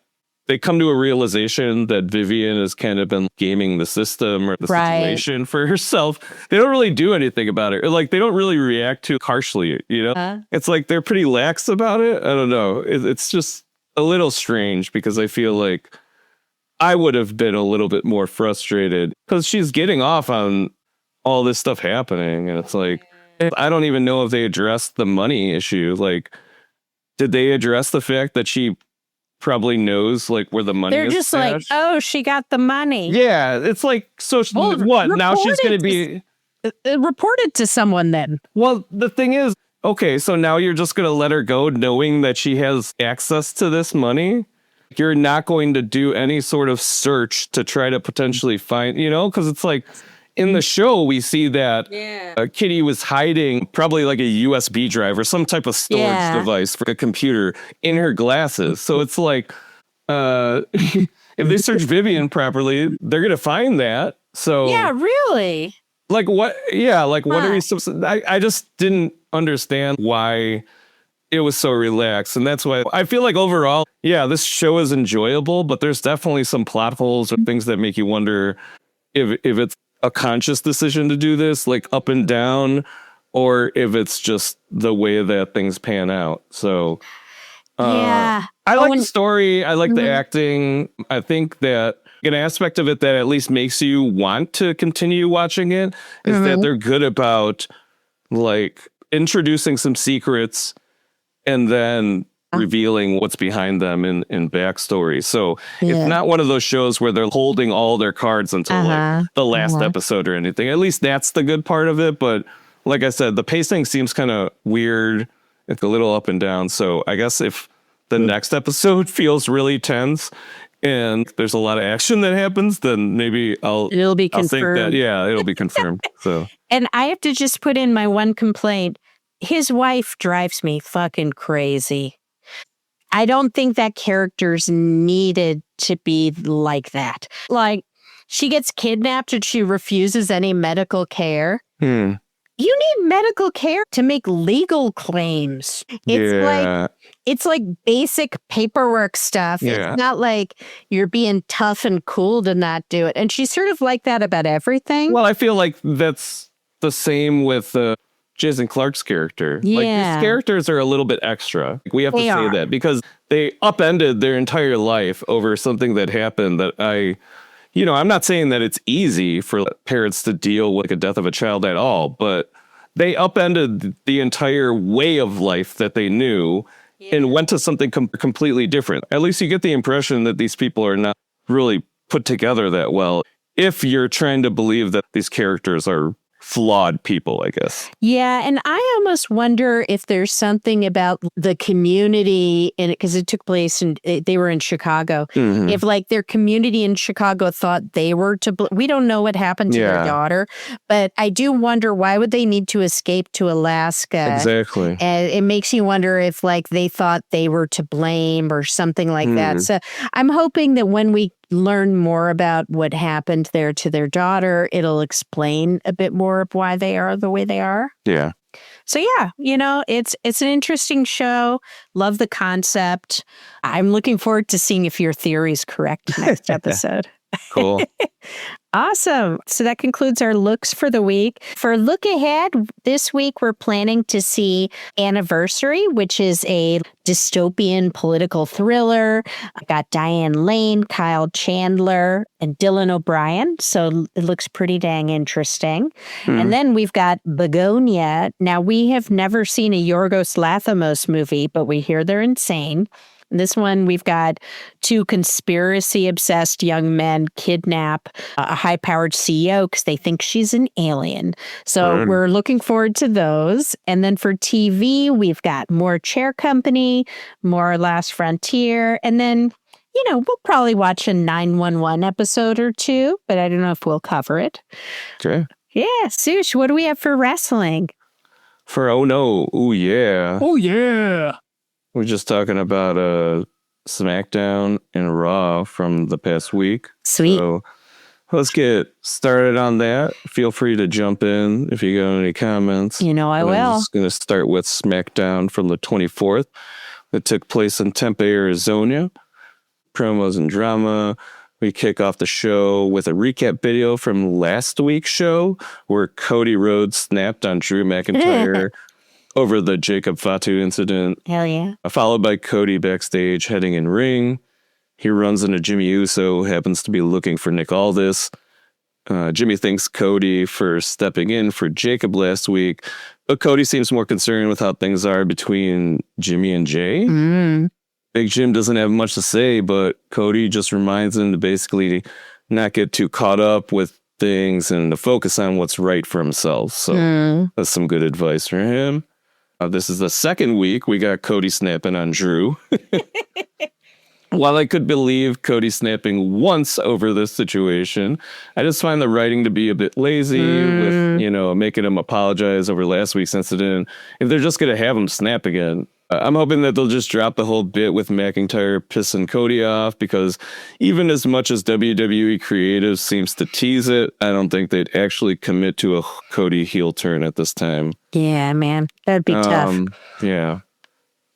they come to a realization that Vivian has kind of been gaming the system or the situation for herself, they don't really do anything about it. Like, they don't really react too harshly, It's like they're pretty lax about it. I don't know. It's just a little strange because I feel like I would have been a little bit more frustrated because she's getting off on all this stuff happening. And it's like, I don't even know if they addressed the money issue. Like, did they address the fact that she probably knows like where the money is? They're just stashed? Like, oh, she got the money. Yeah. It's like, so what? Now she's going to be reported to someone then. Well, the thing is, okay, so now you're just going to let her go knowing that she has access to this money? You're not going to do any sort of search to try to potentially find, because it's like in the show, we see that Kitty was hiding probably like a USB drive or some type of storage device for a computer in her glasses. So it's like, if they search Vivian properly, they're going to find that. So yeah, really? Like what? Yeah. Like what are you supposed to, I just didn't understand why it was so relaxed. And that's why I feel like overall, this show is enjoyable, but there's definitely some plot holes or things that make you wonder if it's a conscious decision to do this, like up and down, or if it's just the way that things pan out. So I like the story. I like the acting. I think that an aspect of it that at least makes you want to continue watching it is that they're good about like introducing some secrets and then revealing what's behind them in backstory. So it's not one of those shows where they're holding all their cards until like the last episode or anything. At least that's the good part of it. But like I said, the pacing seems kind of weird. It's a little up and down. So I guess if the next episode feels really tense and there's a lot of action that happens, then maybe it'll be confirmed. Think that, it'll be confirmed. So, and I have to just put in my one complaint. His wife drives me fucking crazy. I don't think that character's needed to be like that. Like, she gets kidnapped and she refuses any medical care. You need medical care to make legal claims. It's like basic paperwork stuff. Yeah. It's not like you're being tough and cool to not do it. And she's sort of like that about everything. Well, I feel like that's the same with Jason Clarke's character. Yeah. Like, these characters are a little bit extra. We have to say that because they upended their entire life over something that happened that I'm not saying that it's easy for parents to deal with the death of a child at all, but they upended the entire way of life that they knew and went to something completely different. At least you get the impression that these people are not really put together that well, if you're trying to believe that these characters are flawed people, I guess. Yeah, and I almost wonder if there's something about the community in it, because it took place and they were in Chicago. If like their community in Chicago thought they were we don't know what happened to their daughter, but I do wonder, why would they need to escape to Alaska? Exactly. And it makes you wonder if like they thought they were to blame or something like that. So I'm hoping that when we learn more about what happened there to their daughter, it'll explain a bit more of why they are the way they are. Yeah. So yeah, it's an interesting show. Love the concept. I'm looking forward to seeing if your theory is correct next episode. Cool. Awesome. So that concludes our looks for the week. For look ahead, this week we're planning to see Anniversary, which is a dystopian political thriller. I got Diane Lane, Kyle Chandler, and Dylan O'Brien. So it looks pretty dang interesting. And then we've got Begonia. Now, we have never seen a Yorgos Lanthimos movie, but we hear they're insane. This one, we've got two conspiracy-obsessed young men kidnap a high-powered CEO because they think she's an alien. So we're looking forward to those. And then for TV, we've got more Chair Company, more Last Frontier, and then, we'll probably watch a 911 episode or two, but I don't know if we'll cover it. Okay. Yeah, Sush, what do we have for wrestling? For Oh No, ooh yeah. Oh, yeah. We're just talking about SmackDown and Raw from the past week. Sweet. So let's get started on that. Feel free to jump in if you got any comments. I will. I'm just going to start with SmackDown from the 24th that took place in Tempe, Arizona. Promos and drama. We kick off the show with a recap video from last week's show where Cody Rhodes snapped on Drew McIntyre over the Jacob Fatu incident. Hell yeah. Followed by Cody backstage heading in ring. He runs into Jimmy Uso, happens to be looking for Nick Aldis. Jimmy thanks Cody for stepping in for Jacob last week, but Cody seems more concerned with how things are between Jimmy and Jay. Big Jim doesn't have much to say, but Cody just reminds him to basically not get too caught up with things and to focus on what's right for himself. So that's some good advice for him. This is the second week we got Cody snapping on Drew. While I could believe Cody snapping once over this situation, I just find the writing to be a bit lazy with, making him apologize over last week's incident. If they're just going to have him snap again, I'm hoping that they'll just drop the whole bit with McIntyre pissing Cody off, because even as much as WWE Creative seems to tease it, I don't think they'd actually commit to a Cody heel turn at this time. Yeah, man. That'd be tough. Yeah.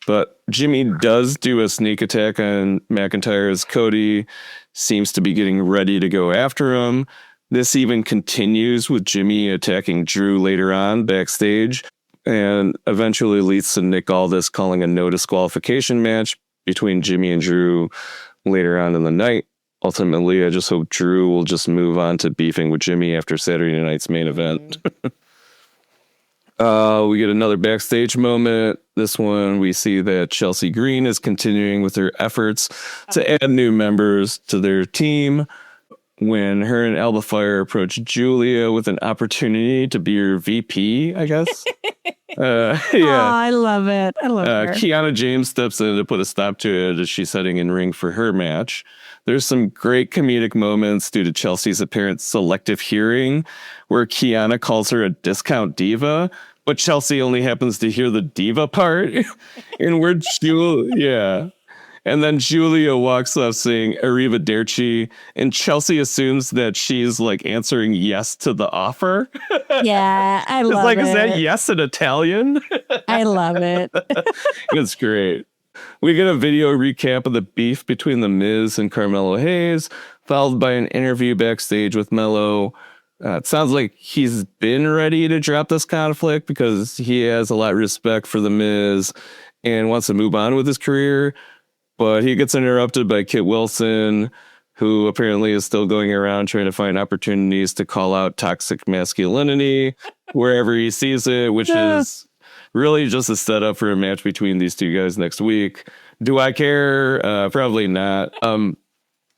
But Jimmy does do a sneak attack on McIntyre as Cody seems to be getting ready to go after him. This even continues with Jimmy attacking Drew later on backstage, and eventually leads to Nick Aldis calling a no disqualification match between Jimmy and Drew later on in the night. Ultimately, I just hope Drew will just move on to beefing with Jimmy after Saturday night's main event. We get another backstage moment. This one, we see that Chelsea Green is continuing with her efforts to add new members to their team. When her and Alba Fire approach Julia with an opportunity to be her VP, I guess. Oh, I love it. I love her. Kiana James steps in to put a stop to it as she's heading in ring for her match. There's some great comedic moments due to Chelsea's apparent selective hearing, where Kiana calls her a discount diva, but Chelsea only happens to hear the diva part. And where Julia, and then Julia walks off saying arrivederci, and Chelsea assumes that she's like answering yes to the offer. Yeah, I love it. Is that yes in Italian? I love it. It's great. We get a video recap of the beef between The Miz and Carmelo Hayes, followed by an interview backstage with Melo. It sounds like he's been ready to drop this conflict because he has a lot of respect for The Miz and wants to move on with his career. But he gets interrupted by Kit Wilson, who apparently is still going around trying to find opportunities to call out toxic masculinity wherever he sees it, which is really just a setup for a match between these two guys next week. Do I care? Probably not.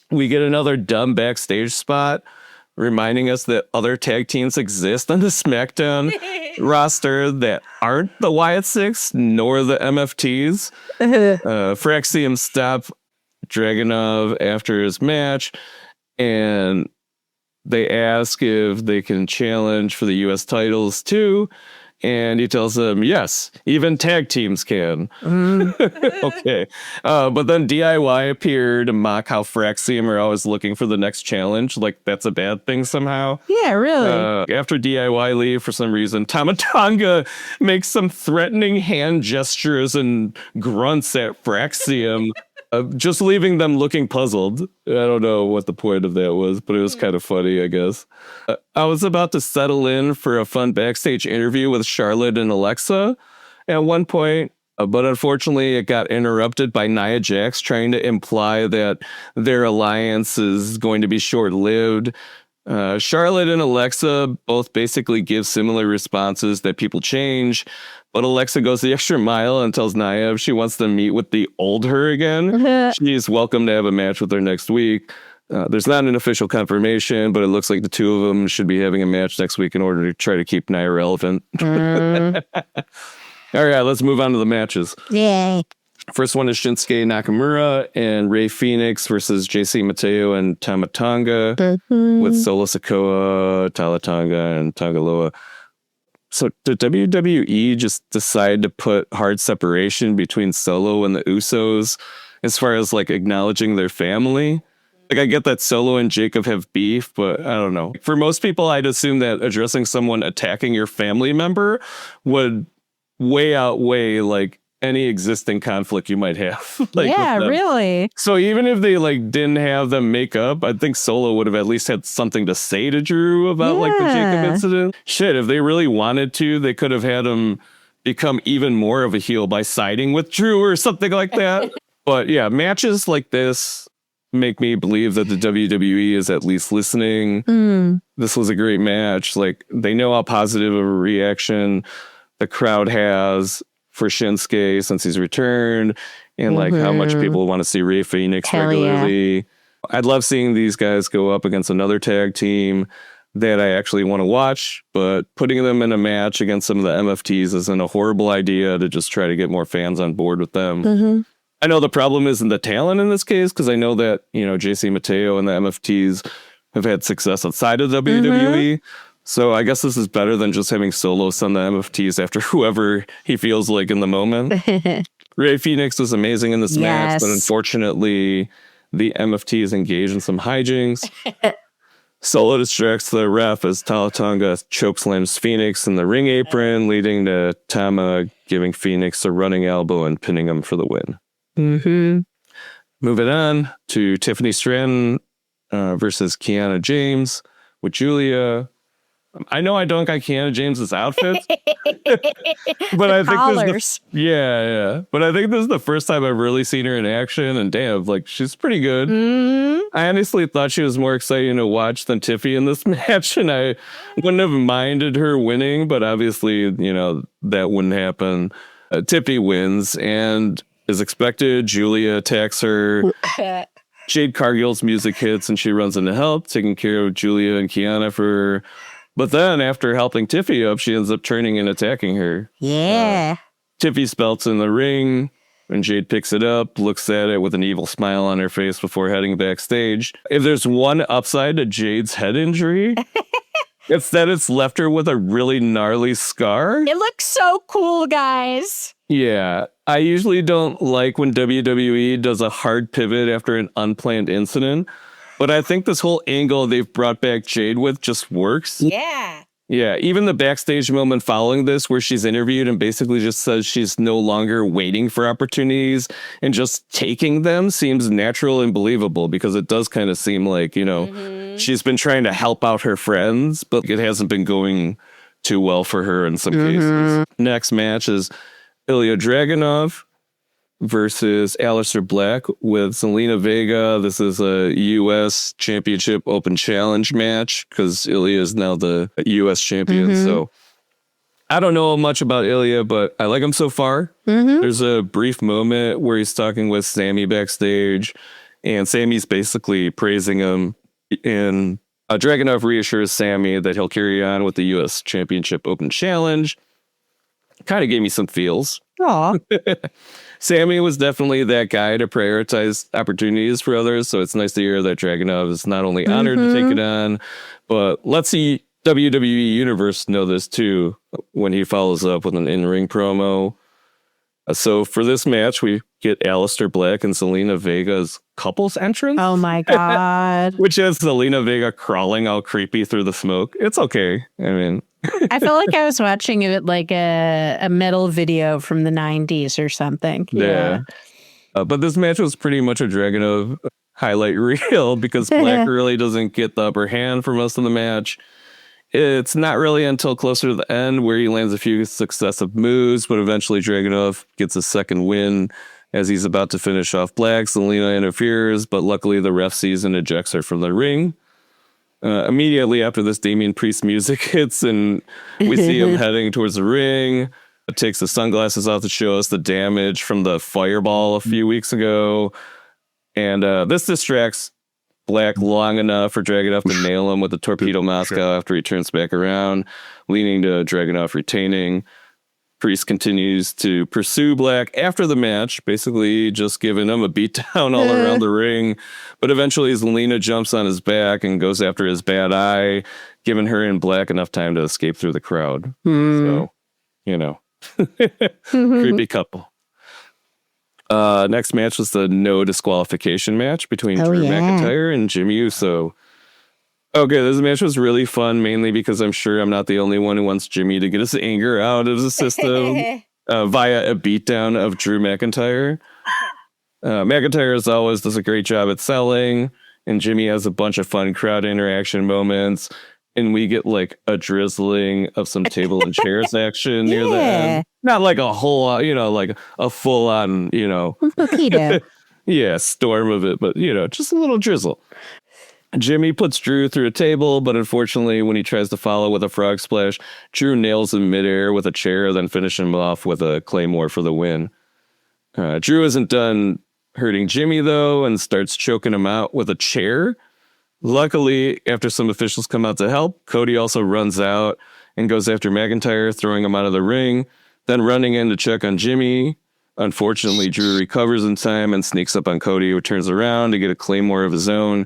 We get another dumb backstage spot reminding us that other tag teams exist on the SmackDown roster that aren't the Wyatt Six nor the MFTs. Fraxium stop Dragunov after his match, and they ask if they can challenge for the U.S. titles too. And he tells him, yes, even tag teams can. Okay. But then DIY appeared to mock how Fraxium are always looking for the next challenge. Like, that's a bad thing somehow. Yeah, really. After DIY leave, for some reason, Tamatanga makes some threatening hand gestures and grunts at Fraxium. Just leaving them looking puzzled. I don't know what the point of that was, but it was kind of funny, I guess. I was about to settle in for a fun backstage interview with Charlotte and Alexa at one point, but unfortunately it got interrupted by Nia Jax trying to imply that their alliance is going to be short-lived. Charlotte and Alexa both basically give similar responses that people change, but Alexa goes the extra mile and tells Nia if she wants to meet with the old her again, she's welcome to have a match with her next week. There's not an official confirmation, but it looks like the two of them should be having a match next week in order to try to keep Nia relevant. All right, let's move on to the matches. Yay. First one is Shinsuke Nakamura and Rey Fenix versus JC Mateo and Tamatanga with Solo Sikoa, Talatanga, and Tangaloa. So did WWE just decide to put hard separation between Solo and the Usos as far as like acknowledging their family? Like, I get that Solo and Jacob have beef, but I don't know. For most people, I'd assume that addressing someone attacking your family member would way outweigh like any existing conflict you might have. Like, yeah, really. So even if they like didn't have them make up, I think Solo would have at least had something to say to Drew about like the Jacob incident. Shit, if they really wanted to, they could have had him become even more of a heel by siding with Drew or something like that. But yeah, matches like this make me believe that the WWE is at least listening. This was a great match. Like, they know how positive of a reaction the crowd has for Shinsuke since he's returned, and like how much people want to see Rey Fenix regularly. Yeah. I'd love seeing these guys go up against another tag team that I actually want to watch, but putting them in a match against some of the MFTs isn't a horrible idea to just try to get more fans on board with them. I know the problem isn't the talent in this case, because I know that, you know, JC Mateo and the MFTs have had success outside of WWE. So I guess this is better than just having Solo send the MFTs after whoever he feels like in the moment. Rey Fenix was amazing in this match, but unfortunately the MFT is engaged in some hijinks. Solo distracts the ref as Talatanga chokeslams Phoenix in the ring apron, leading to Tama giving Phoenix a running elbow and pinning him for the win. Moving on to Tiffany Stratton versus Kiana James with Julia. I know I don't got Kiana James's outfit, but I think this but I think this is the first time I've really seen her in action, and damn, like, she's pretty good. I honestly thought she was more exciting to watch than Tiffy in this match, and I wouldn't have minded her winning, but obviously, you know, that wouldn't happen. Tiffy wins, and as expected, Julia attacks her. Jade Cargill's music hits, and she runs in to help, taking care of Julia and Kiana for her. But then, after helping Tiffy up, she ends up turning and attacking her. Tiffy spelts in the ring, and Jade picks it up, looks at it with an evil smile on her face before heading backstage. If there's one upside to Jade's head injury, it's that it's left her with a really gnarly scar. It looks so cool, guys. Yeah, I usually don't like when WWE does a hard pivot after an unplanned incident. But I think this whole angle they've brought back Jade with just works. Yeah, even the backstage moment following this where she's interviewed and basically just says she's no longer waiting for opportunities and just taking them seems natural and believable, because it does kind of seem like, you know, she's been trying to help out her friends, but it hasn't been going too well for her in some cases. Next match is Ilya Dragunov versus Aleister Black with Zelina Vega. This is a U.S. Championship Open Challenge match because Ilya is now the U.S. champion. So I don't know much about Ilya, but I like him so far. There's a brief moment where he's talking with Sammy backstage, and Sammy's basically praising him. And Dragunov reassures Sammy that he'll carry on with the U.S. Championship Open Challenge. Kind of gave me some feels. Sammy was definitely that guy to prioritize opportunities for others, so it's nice to hear that Dragunov is not only honored to take it on, but let's see WWE Universe know this too when he follows up with an in-ring promo. So for this match, we get Aleister Black and Zelina Vega's couples entrance. Oh my God. Which has Zelina Vega crawling all creepy through the smoke. It's okay. I mean, I felt like I was watching it like a metal video from the 90s or something. Yeah. But this match was pretty much a Dragunov highlight reel because Black really doesn't get the upper hand for most of the match. It's not really until closer to the end where he lands a few successive moves, but eventually Dragunov gets a second win as he's about to finish off Black. Zelina interferes, but luckily the ref sees and ejects her from the ring. Immediately after this, Damian Priest music hits, and we see him heading towards the ring. It takes the sunglasses off to show us the damage from the fireball a few weeks ago. And this distracts Black long enough for Dragunov to nail him with the Torpedo Moscow after he turns back around, leading to Dragunov retaining. Priest continues to pursue Black after the match, basically just giving him a beatdown all around the ring. But eventually Zelina jumps on his back and goes after his bad eye, giving her and Black enough time to escape through the crowd. So, you know, creepy couple. Next match was the no disqualification match between Drew McIntyre and Jimmy Uso. Okay, this match was really fun, mainly because I'm sure I'm not the only one who wants Jimmy to get his anger out of the system via a beatdown of Drew McIntyre. McIntyre, as always, does a great job at selling, and Jimmy has a bunch of fun crowd interaction moments, and we get like a drizzling of some table and chairs action near the end. Not like a whole lot, you know, like a full on, you know, storm of it, but, you know, just a little drizzle. Jimmy puts Drew through a table, but unfortunately, when he tries to follow with a frog splash, Drew nails him midair with a chair, then finishes him off with a claymore for the win. Drew isn't done hurting Jimmy, though, and starts choking him out with a chair. Luckily, after some officials come out to help, Cody also runs out and goes after McIntyre, throwing him out of the ring, then running in to check on Jimmy. Unfortunately, Drew recovers in time and sneaks up on Cody, who turns around to get a claymore of his own.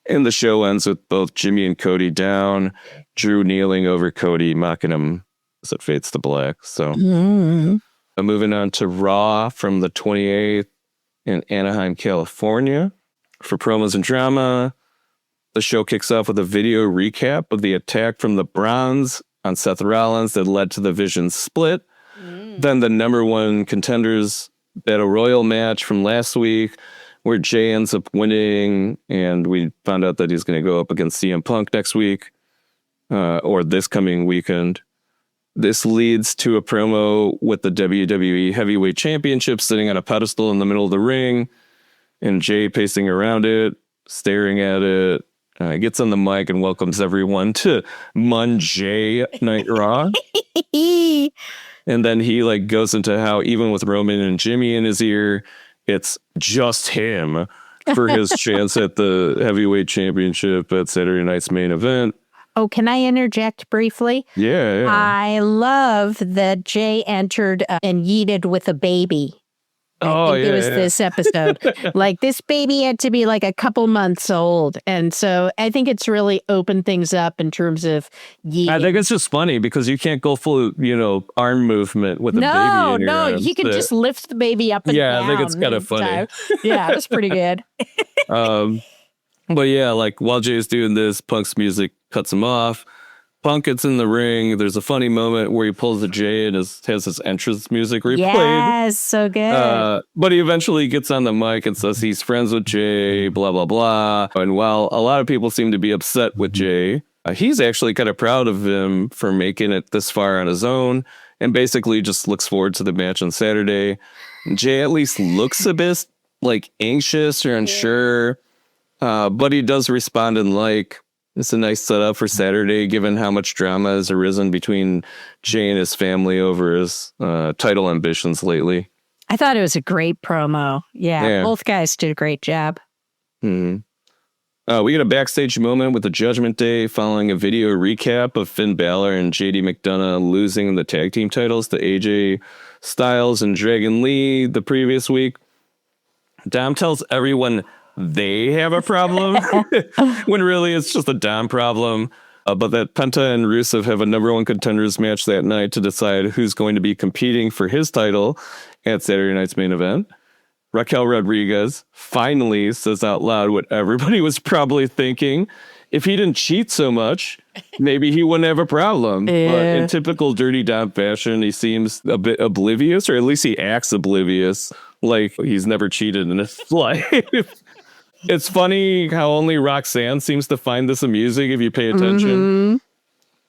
And the show ends with both Jimmy and Cody down, Drew kneeling over Cody, mocking him as it fades to black. So moving on to Raw from the 28th in Anaheim, California. For promos and drama, the show kicks off with a video recap of the attack from the Bronze on Seth Rollins that led to the Vision split. Then the number one contenders battle royal match from last week, where Jay ends up winning, and we found out that he's going to go up against CM Punk next week, or this coming weekend. This leads to a promo with the WWE Heavyweight Championship sitting on a pedestal in the middle of the ring, and Jay pacing around it, staring at it. Gets on the mic and welcomes everyone to Monday Night Raw. And then he like goes into how even with Roman and Jimmy in his ear, it's just him for his chance at the heavyweight championship at Saturday night's main event. Oh, can I interject briefly? Yeah. I love that Jay entered and yeeted with a baby. I think it was this episode. Like, this baby had to be like a couple months old. And so I think it's really opened things up in terms of yeeting. I think it's just funny because you can't go full, you know, arm movement with a baby in your arms. You can just lift the baby up and down. Yeah, I think it's kind of funny. Yeah, it was pretty good. But yeah, like while Jay's doing this, Punk's music cuts him off. Punk gets in the ring. There's a funny moment where he pulls a Jay and has his entrance music replayed. Yes, so good. But he eventually gets on the mic and says he's friends with Jay, blah, blah, blah. And while a lot of people seem to be upset with Jay, he's actually kind of proud of him for making it this far on his own and basically just looks forward to the match on Saturday. Jay at least looks a bit like anxious or unsure, but he does respond in like, it's a nice setup for Saturday, given how much drama has arisen between Jay and his family over his title ambitions lately. I thought it was a great promo. Yeah. Both guys did a great job. We get a backstage moment with the Judgment Day following a video recap of Finn Balor and JD McDonough losing the tag team titles to AJ Styles and Dragon Lee the previous week. Dom tells everyone they have a problem when really it's just a Dom problem. But that Penta and Rusev have a number one contenders match that night to decide who's going to be competing for his title at Saturday night's main event. Raquel Rodriguez finally says out loud what everybody was probably thinking. If he didn't cheat so much, maybe he wouldn't have a problem. But in typical Dirty Dom fashion, he seems a bit oblivious, or at least he acts oblivious, like he's never cheated in his life. It's funny how only Roxanne seems to find this amusing if you pay attention.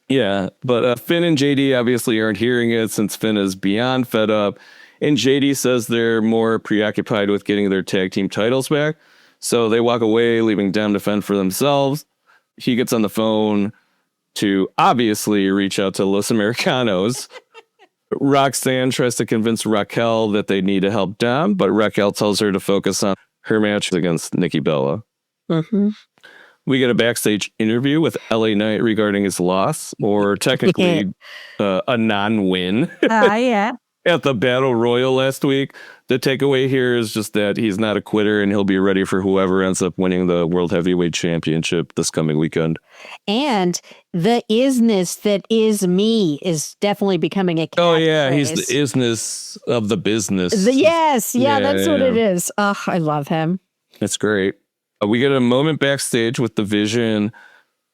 Yeah, but Finn and JD obviously aren't hearing it since Finn is beyond fed up. And JD says they're more preoccupied with getting their tag team titles back. So they walk away, leaving Dom to fend for themselves. He gets on the phone to obviously reach out to Los Americanos. Roxanne tries to convince Raquel that they need to help Dom, but Raquel tells her to focus on her match against Nikki Bella. We get a backstage interview with LA Knight regarding his loss, or technically a non-win. Yeah. At the Battle Royal last week. The takeaway here is just that he's not a quitter and he'll be ready for whoever ends up winning the World Heavyweight Championship this coming weekend. And the isness that is me is definitely becoming a catchphrase. Oh, yeah. He's the isness of the business. Yes. Yeah, that's what it is. Oh, I love him. That's great. We get a moment backstage with the Vision.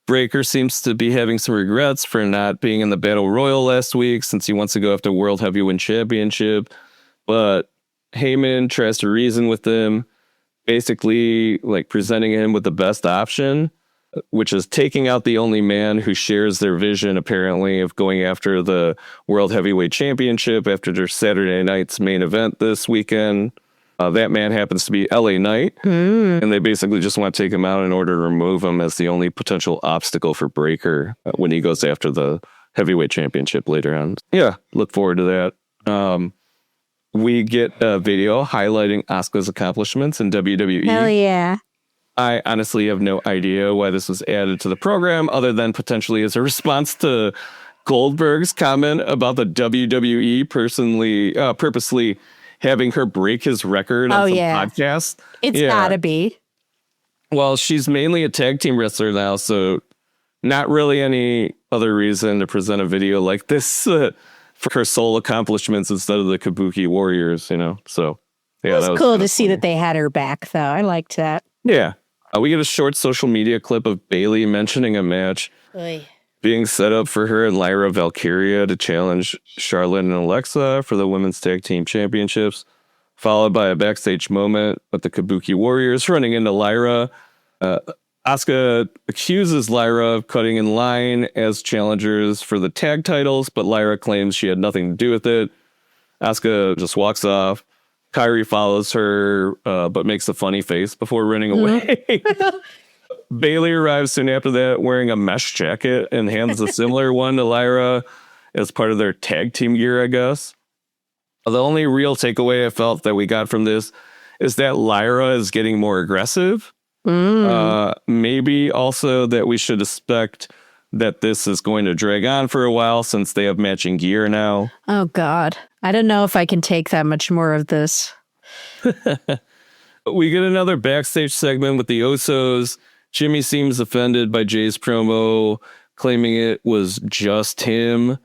Breaker seems to be having some regrets for not being in the Battle Royal last week since he wants to go after World Heavyweight Championship. But Heyman tries to reason with him, basically like presenting him with the best option, which is taking out the only man who shares their vision, apparently, of going after the World Heavyweight Championship after their Saturday night's main event this weekend. That man happens to be LA Knight, and they basically just want to take him out in order to remove him as the only potential obstacle for Breaker when he goes after the heavyweight championship later on. Yeah, look forward to that. We get a video highlighting Asuka's accomplishments in WWE. Hell yeah. I honestly have no idea why this was added to the program, other than potentially as a response to Goldberg's comment about the WWE purposely having her break his record on some podcast. It's gotta be. Well, she's mainly a tag team wrestler now, so not really any other reason to present a video like this for her sole accomplishments instead of the Kabuki Warriors, you know? So, yeah. It was cool to see that they had her back, though. I liked that. Yeah. We get a short social media clip of Bayley mentioning a match being set up for her and Lyra Valkyria to challenge Charlotte and Alexa for the Women's Tag Team Championships, followed by a backstage moment with the Kabuki Warriors running into Lyra. Asuka accuses Lyra of cutting in line as challengers for the tag titles, but Lyra claims she had nothing to do with it. Asuka just walks off. Kairi follows her, but makes a funny face before running away. Bayley arrives soon after that wearing a mesh jacket and hands a similar one to Lyra as part of their tag team gear, I guess. The only real takeaway I felt that we got from this is that Lyra is getting more aggressive. Maybe also that we should expect that this is going to drag on for a while since they have matching gear now. Oh, God. I don't know if I can take that much more of this. We get another backstage segment with the Usos. Jimmy seems offended by Jay's promo, claiming it was just him.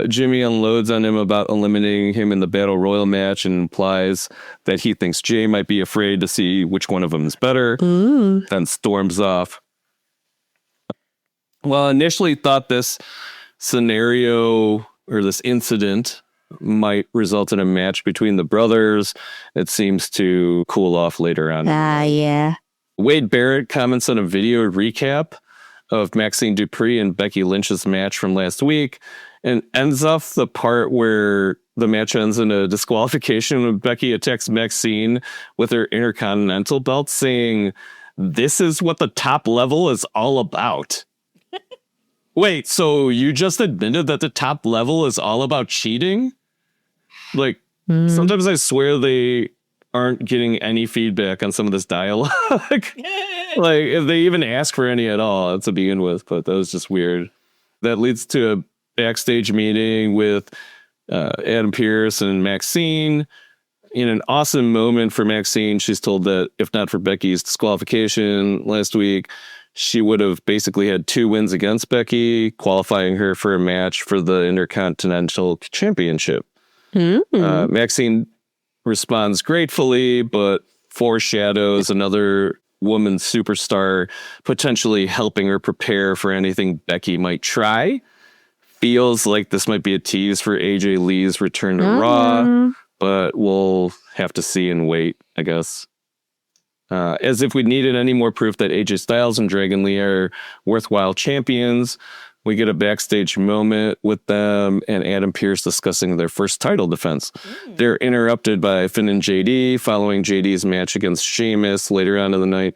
Jimmy unloads on him about eliminating him in the Battle Royal match and implies that he thinks Jay might be afraid to see which one of them is better, then storms off. Well, initially thought this scenario or this incident might result in a match between the brothers. It seems to cool off later on. Yeah. Wade Barrett comments on a video recap of Maxine Dupree and Becky Lynch's match from last week and ends off the part where the match ends in a disqualification when Becky attacks Maxine with her Intercontinental belt, saying, "This is what the top level is all about." Wait, so you just admitted that the top level is all about cheating? Like, sometimes I swear they aren't getting any feedback on some of this dialogue. Like, if they even ask for any at all to begin with, but that was just weird. That leads to a backstage meeting with Adam Pearce and Maxine. In an awesome moment for Maxine, she's told that if not for Becky's disqualification last week, she would have basically had 2 wins against Becky, qualifying her for a match for the Intercontinental Championship. Maxine responds gratefully, but foreshadows another woman superstar potentially helping her prepare for anything Becky might try. Feels like this might be a tease for AJ Lee's return to Raw, but we'll have to see and wait, I guess. As if we needed any more proof that AJ Styles and Dragon Lee are worthwhile champions, we get a backstage moment with them and Adam Pearce discussing their first title defense. They're interrupted by Finn and JD following JD's match against Sheamus later on in the night,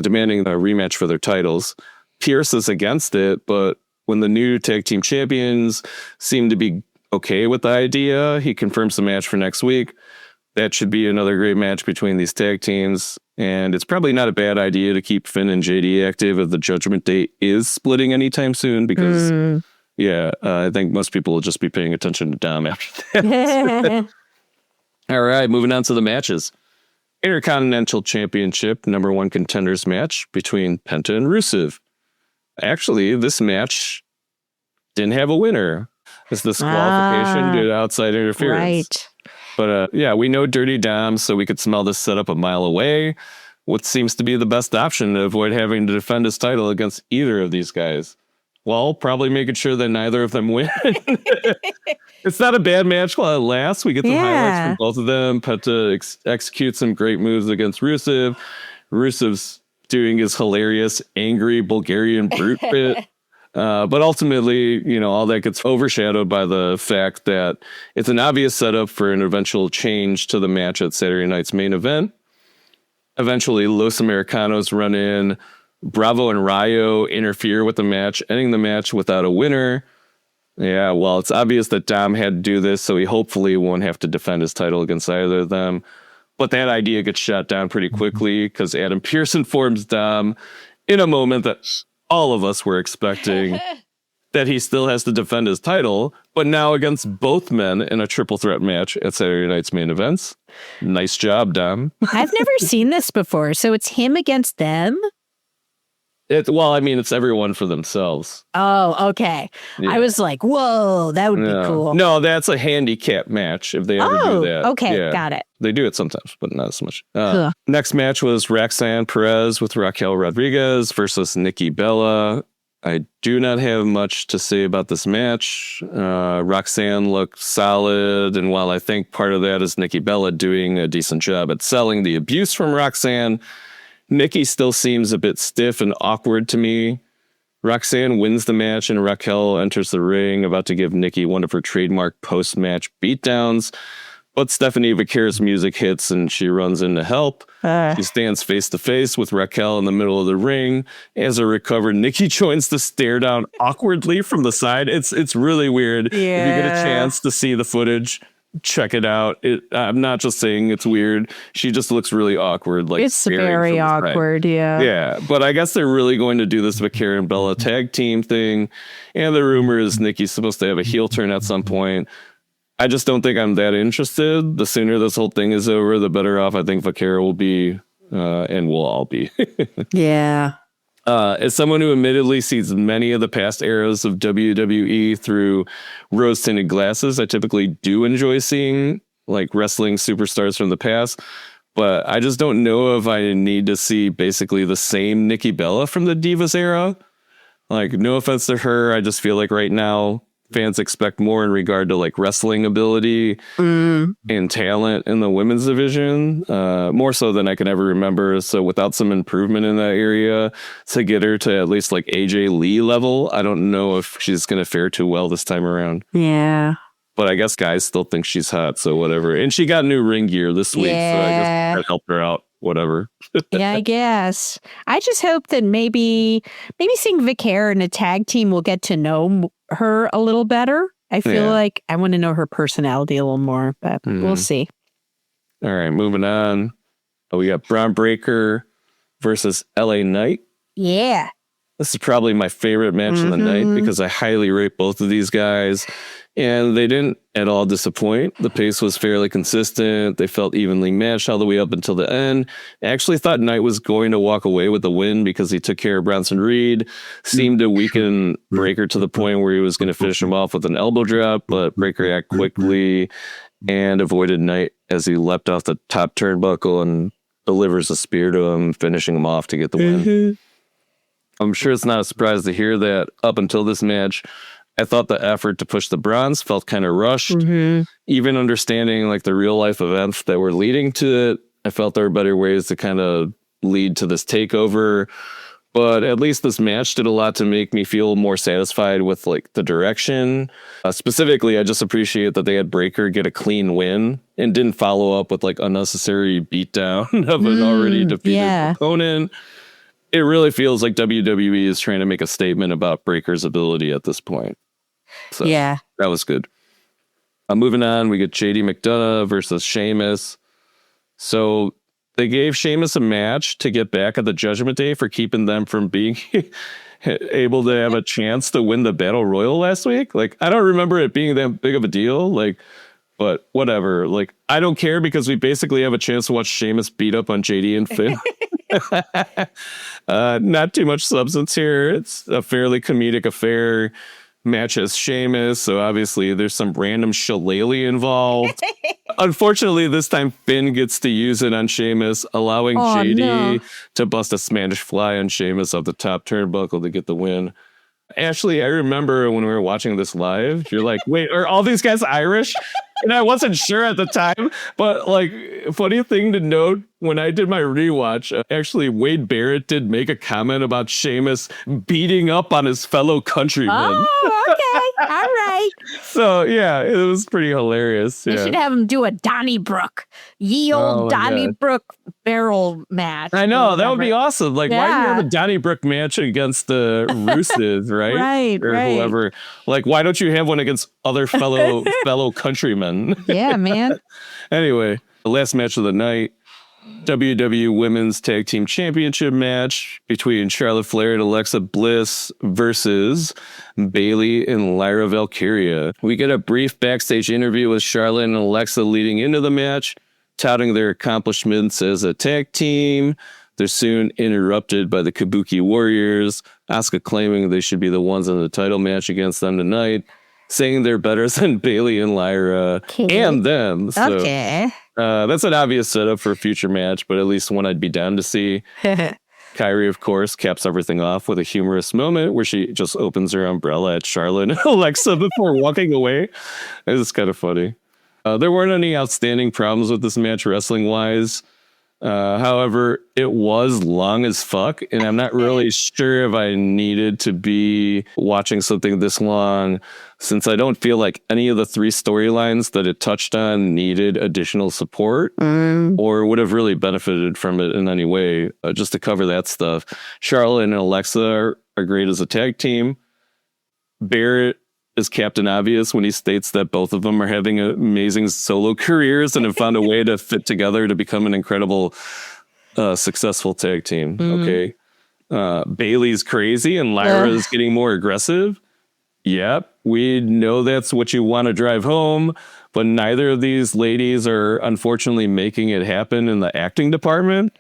demanding a rematch for their titles. Pearce is against it, but when the new tag team champions seem to be okay with the idea, he confirms the match for next week. That should be another great match between these tag teams. And it's probably not a bad idea to keep Finn and JD active if the Judgment Day is splitting anytime soon because, I think most people will just be paying attention to Dom after that. All right, moving on to the matches. Intercontinental Championship #1 contenders match between Penta and Rusev. Actually, this match didn't have a winner. It's disqualification due to outside interference. Right. But we know Dirty Dom, so we could smell this setup a mile away. What seems to be the best option to avoid having to defend his title against either of these guys? Well, probably making sure that neither of them win. It's not a bad match while it lasts. We get some highlights from both of them. Penta executes some great moves against Rusev. Rusev's doing his hilarious, angry Bulgarian brute bit. But ultimately, all that gets overshadowed by the fact that it's an obvious setup for an eventual change to the match at Saturday night's main event. Eventually, Los Americanos run in. Bravo and Rayo interfere with the match, ending the match without a winner. Yeah, well, it's obvious that Dom had to do this, so he hopefully won't have to defend his title against either of them. But that idea gets shot down pretty quickly because Adam Pearce informs Dom in a moment that all of us were expecting that he still has to defend his title, but now against both men in a triple threat match at Saturday night's main events. Nice job, Dom. I've never seen this before, so it's him against them? It's everyone for themselves. Oh, okay. Yeah. I was like, whoa, that would be cool. No, that's a handicap match if they ever do that. Okay, got it. They do it sometimes, but not as much. Next match was Roxanne Perez with Raquel Rodriguez versus Nikki Bella. I do not have much to say about this match. Roxanne looked solid, and while I think part of that is Nikki Bella doing a decent job at selling the abuse from Roxanne, Nikki still seems a bit stiff and awkward to me. Roxanne wins the match and Raquel enters the ring, about to give Nikki one of her trademark post-match beatdowns. But Stephanie Vaquer's music hits and she runs in to help. She stands face-to-face with Raquel in the middle of the ring. As a recovered, Nikki joins the stare down awkwardly from the side. It's really weird. Yeah. If you get a chance to see the footage, check it out. I'm not just saying it's weird. She just looks really awkward. Like it's very awkward, yeah. Yeah, but I guess they're really going to do this Vaquer and Bella tag team thing. And the rumor is Nikki's supposed to have a heel turn at some point. I just don't think I'm that interested. The sooner this whole thing is over, the better off I think Vaquer will be, and we'll all be. Yeah. As someone who admittedly sees many of the past eras of WWE through rose-tinted glasses, I typically do enjoy seeing like wrestling superstars from the past, but I just don't know if I need to see basically the same Nikki Bella from the Divas era. Like, no offense to her, I just feel like right now fans expect more in regard to like wrestling ability and talent in the women's division, more so than I can ever remember. So without some improvement in that area to get her to at least like AJ Lee level, I don't know if she's going to fare too well this time around. Yeah. But I guess guys still think she's hot, so whatever. And she got new ring gear this week, so I guess that helped her out. Whatever. Yeah, I guess. I just hope that maybe seeing Vaquer in a tag team will get to know her a little better. I feel like I want to know her personality a little more, but we'll see. All right, moving on. We got Braun Breaker versus LA Knight. Yeah. This is probably my favorite match of the night because I highly rate both of these guys. And they didn't at all disappoint. The pace was fairly consistent. They felt evenly matched all the way up until the end. I actually thought Knight was going to walk away with the win because he took care of Bronson Reed, seemed to weaken Breakker to the point where he was going to finish him off with an elbow drop, but Breakker acted quickly and avoided Knight as he leapt off the top turnbuckle and delivers a spear to him, finishing him off to get the win. I'm sure it's not a surprise to hear that up until this match, I thought the effort to push the bronze felt kind of rushed. Even understanding like the real life events that were leading to it, I felt there were better ways to kind of lead to this takeover. But at least this match did a lot to make me feel more satisfied with like the direction. Specifically, I just appreciate that they had Breakker get a clean win and didn't follow up with like unnecessary beatdown of an already defeated opponent. It really feels like WWE is trying to make a statement about Breakker's ability at this point. So that was good. Moving on, we get JD McDonough versus Sheamus. So they gave Sheamus a match to get back at the Judgment Day for keeping them from being able to have a chance to win the Battle Royal last week. Like, I don't remember it being that big of a deal. Like, but whatever. Like, I don't care because we basically have a chance to watch Sheamus beat up on JD and Finn. Not too much substance here. It's a fairly comedic affair. Match as Sheamus, so obviously there's some random shillelagh involved. Unfortunately, this time Finn gets to use it on Sheamus, allowing JD to bust a Spanish fly on Sheamus off the top turnbuckle to get the win. Ashley, I remember when we were watching this live, you're like, wait, are all these guys Irish? And I wasn't sure at the time, but like, funny thing to note, when I did my rewatch, actually Wade Barrett did make a comment about Sheamus beating up on his fellow countrymen. Oh, okay. All right. So, yeah, it was pretty hilarious. They should have him do a Donnybrook. Ye old Donnybrook barrel match. I know, that would be awesome. Like, why do you have a Donnybrook match against the Roosters, right? Or whoever. Like, why don't you have one against other fellow countrymen? Yeah, man. Anyway, the last match of the night, WWE Women's Tag Team Championship match between Charlotte Flair and Alexa Bliss versus Bayley and Lyra Valkyria. We get a brief backstage interview with Charlotte and Alexa leading into the match, touting their accomplishments as a tag team. They're soon interrupted by the Kabuki Warriors, Asuka claiming they should be the ones in the title match against them tonight, saying they're better than Bayley and Lyra and them. So, that's an obvious setup for a future match, but at least one I'd be down to see. Kyrie, of course, caps everything off with a humorous moment where she just opens her umbrella at Charlotte and Alexa before walking away. It's kind of funny. There weren't any outstanding problems with this match wrestling-wise. However, it was long as fuck, and I'm not really sure if I needed to be watching something this long, since I don't feel like any of the three storylines that it touched on needed additional support or would have really benefited from it in any way. Just to cover that stuff, Charlotte and Alexa are great as a tag team. Barrett is Captain Obvious when he states that both of them are having amazing solo careers and have found a way to fit together to become an incredible, successful tag team. Okay. Bayley's crazy and Lyra is getting more aggressive. Yep. We know that's what you want to drive home, but neither of these ladies are unfortunately making it happen in the acting department.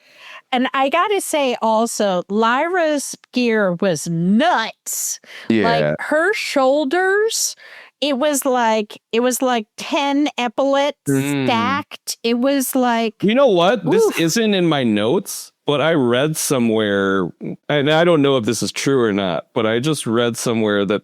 And I got to say also, Lyra's gear was nuts. Yeah. Like her shoulders, it was like 10 epaulets stacked. It was like, you know what? This isn't in my notes, but I read somewhere, and I don't know if this is true or not, but I just read somewhere that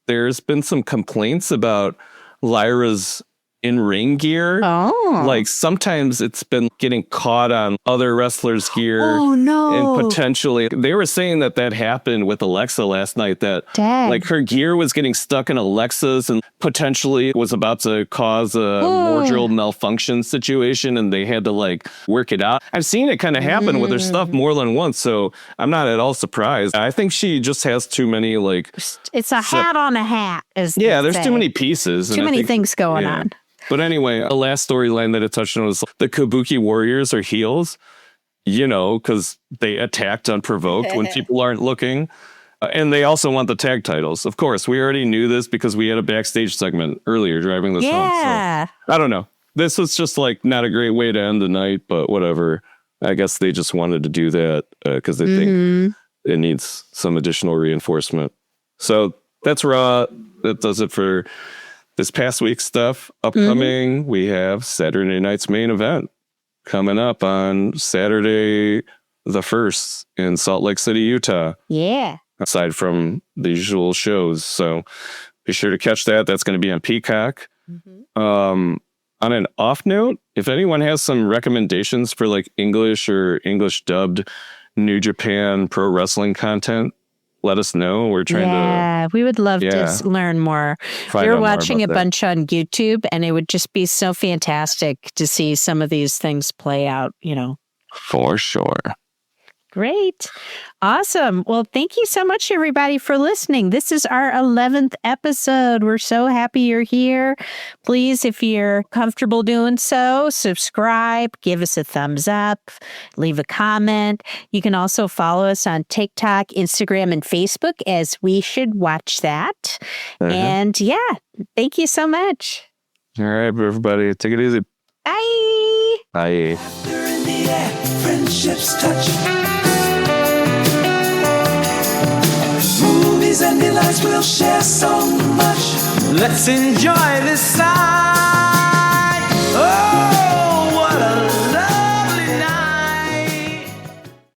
there's been some complaints about Lyra's in-ring gear. Like sometimes it's been getting caught on other wrestlers' gear. Oh no. And potentially they were saying that happened with Alexa last night, that like her gear was getting stuck in Alexa's and potentially was about to cause a wardrobe malfunction situation, and they had to like work it out. I've seen it kind of happen with her stuff more than once, so I'm not at all surprised. I think she just has too many like, it's a hat on a hat. There's too many pieces. Too many things going on. But anyway, the last storyline that it touched on was the Kabuki Warriors are heels, you know, because they attacked unprovoked when people aren't looking. And they also want the tag titles. Of course, we already knew this because we had a backstage segment earlier driving this home. Yeah. So, I don't know. This was just like not a great way to end the night, but whatever. I guess they just wanted to do that because they think it needs some additional reinforcement. So that's Raw. That does it for this past week's stuff. Upcoming, we have Saturday night's main event coming up on Saturday the 1st in Salt Lake City, Utah. Yeah. Aside from the usual shows. So be sure to catch that. That's going to be on Peacock. On an off note, if anyone has some recommendations for like English or English dubbed New Japan pro wrestling content, let us know. We're trying to... we would love to learn more. We were watching a bunch on YouTube, and it would just be so fantastic to see some of these things play out, you know. For sure. Great. Awesome. Well, thank you so much, everybody, for listening. This is our 11th episode. We're so happy you're here. Please, if you're comfortable doing so, subscribe, give us a thumbs up, leave a comment. You can also follow us on TikTok, Instagram, and Facebook as We Should Watch That. And yeah, thank you so much. All right, everybody. Take it easy. Bye. Bye. Friendships touch. Movies and delights, we'll share so much. Let's enjoy this side.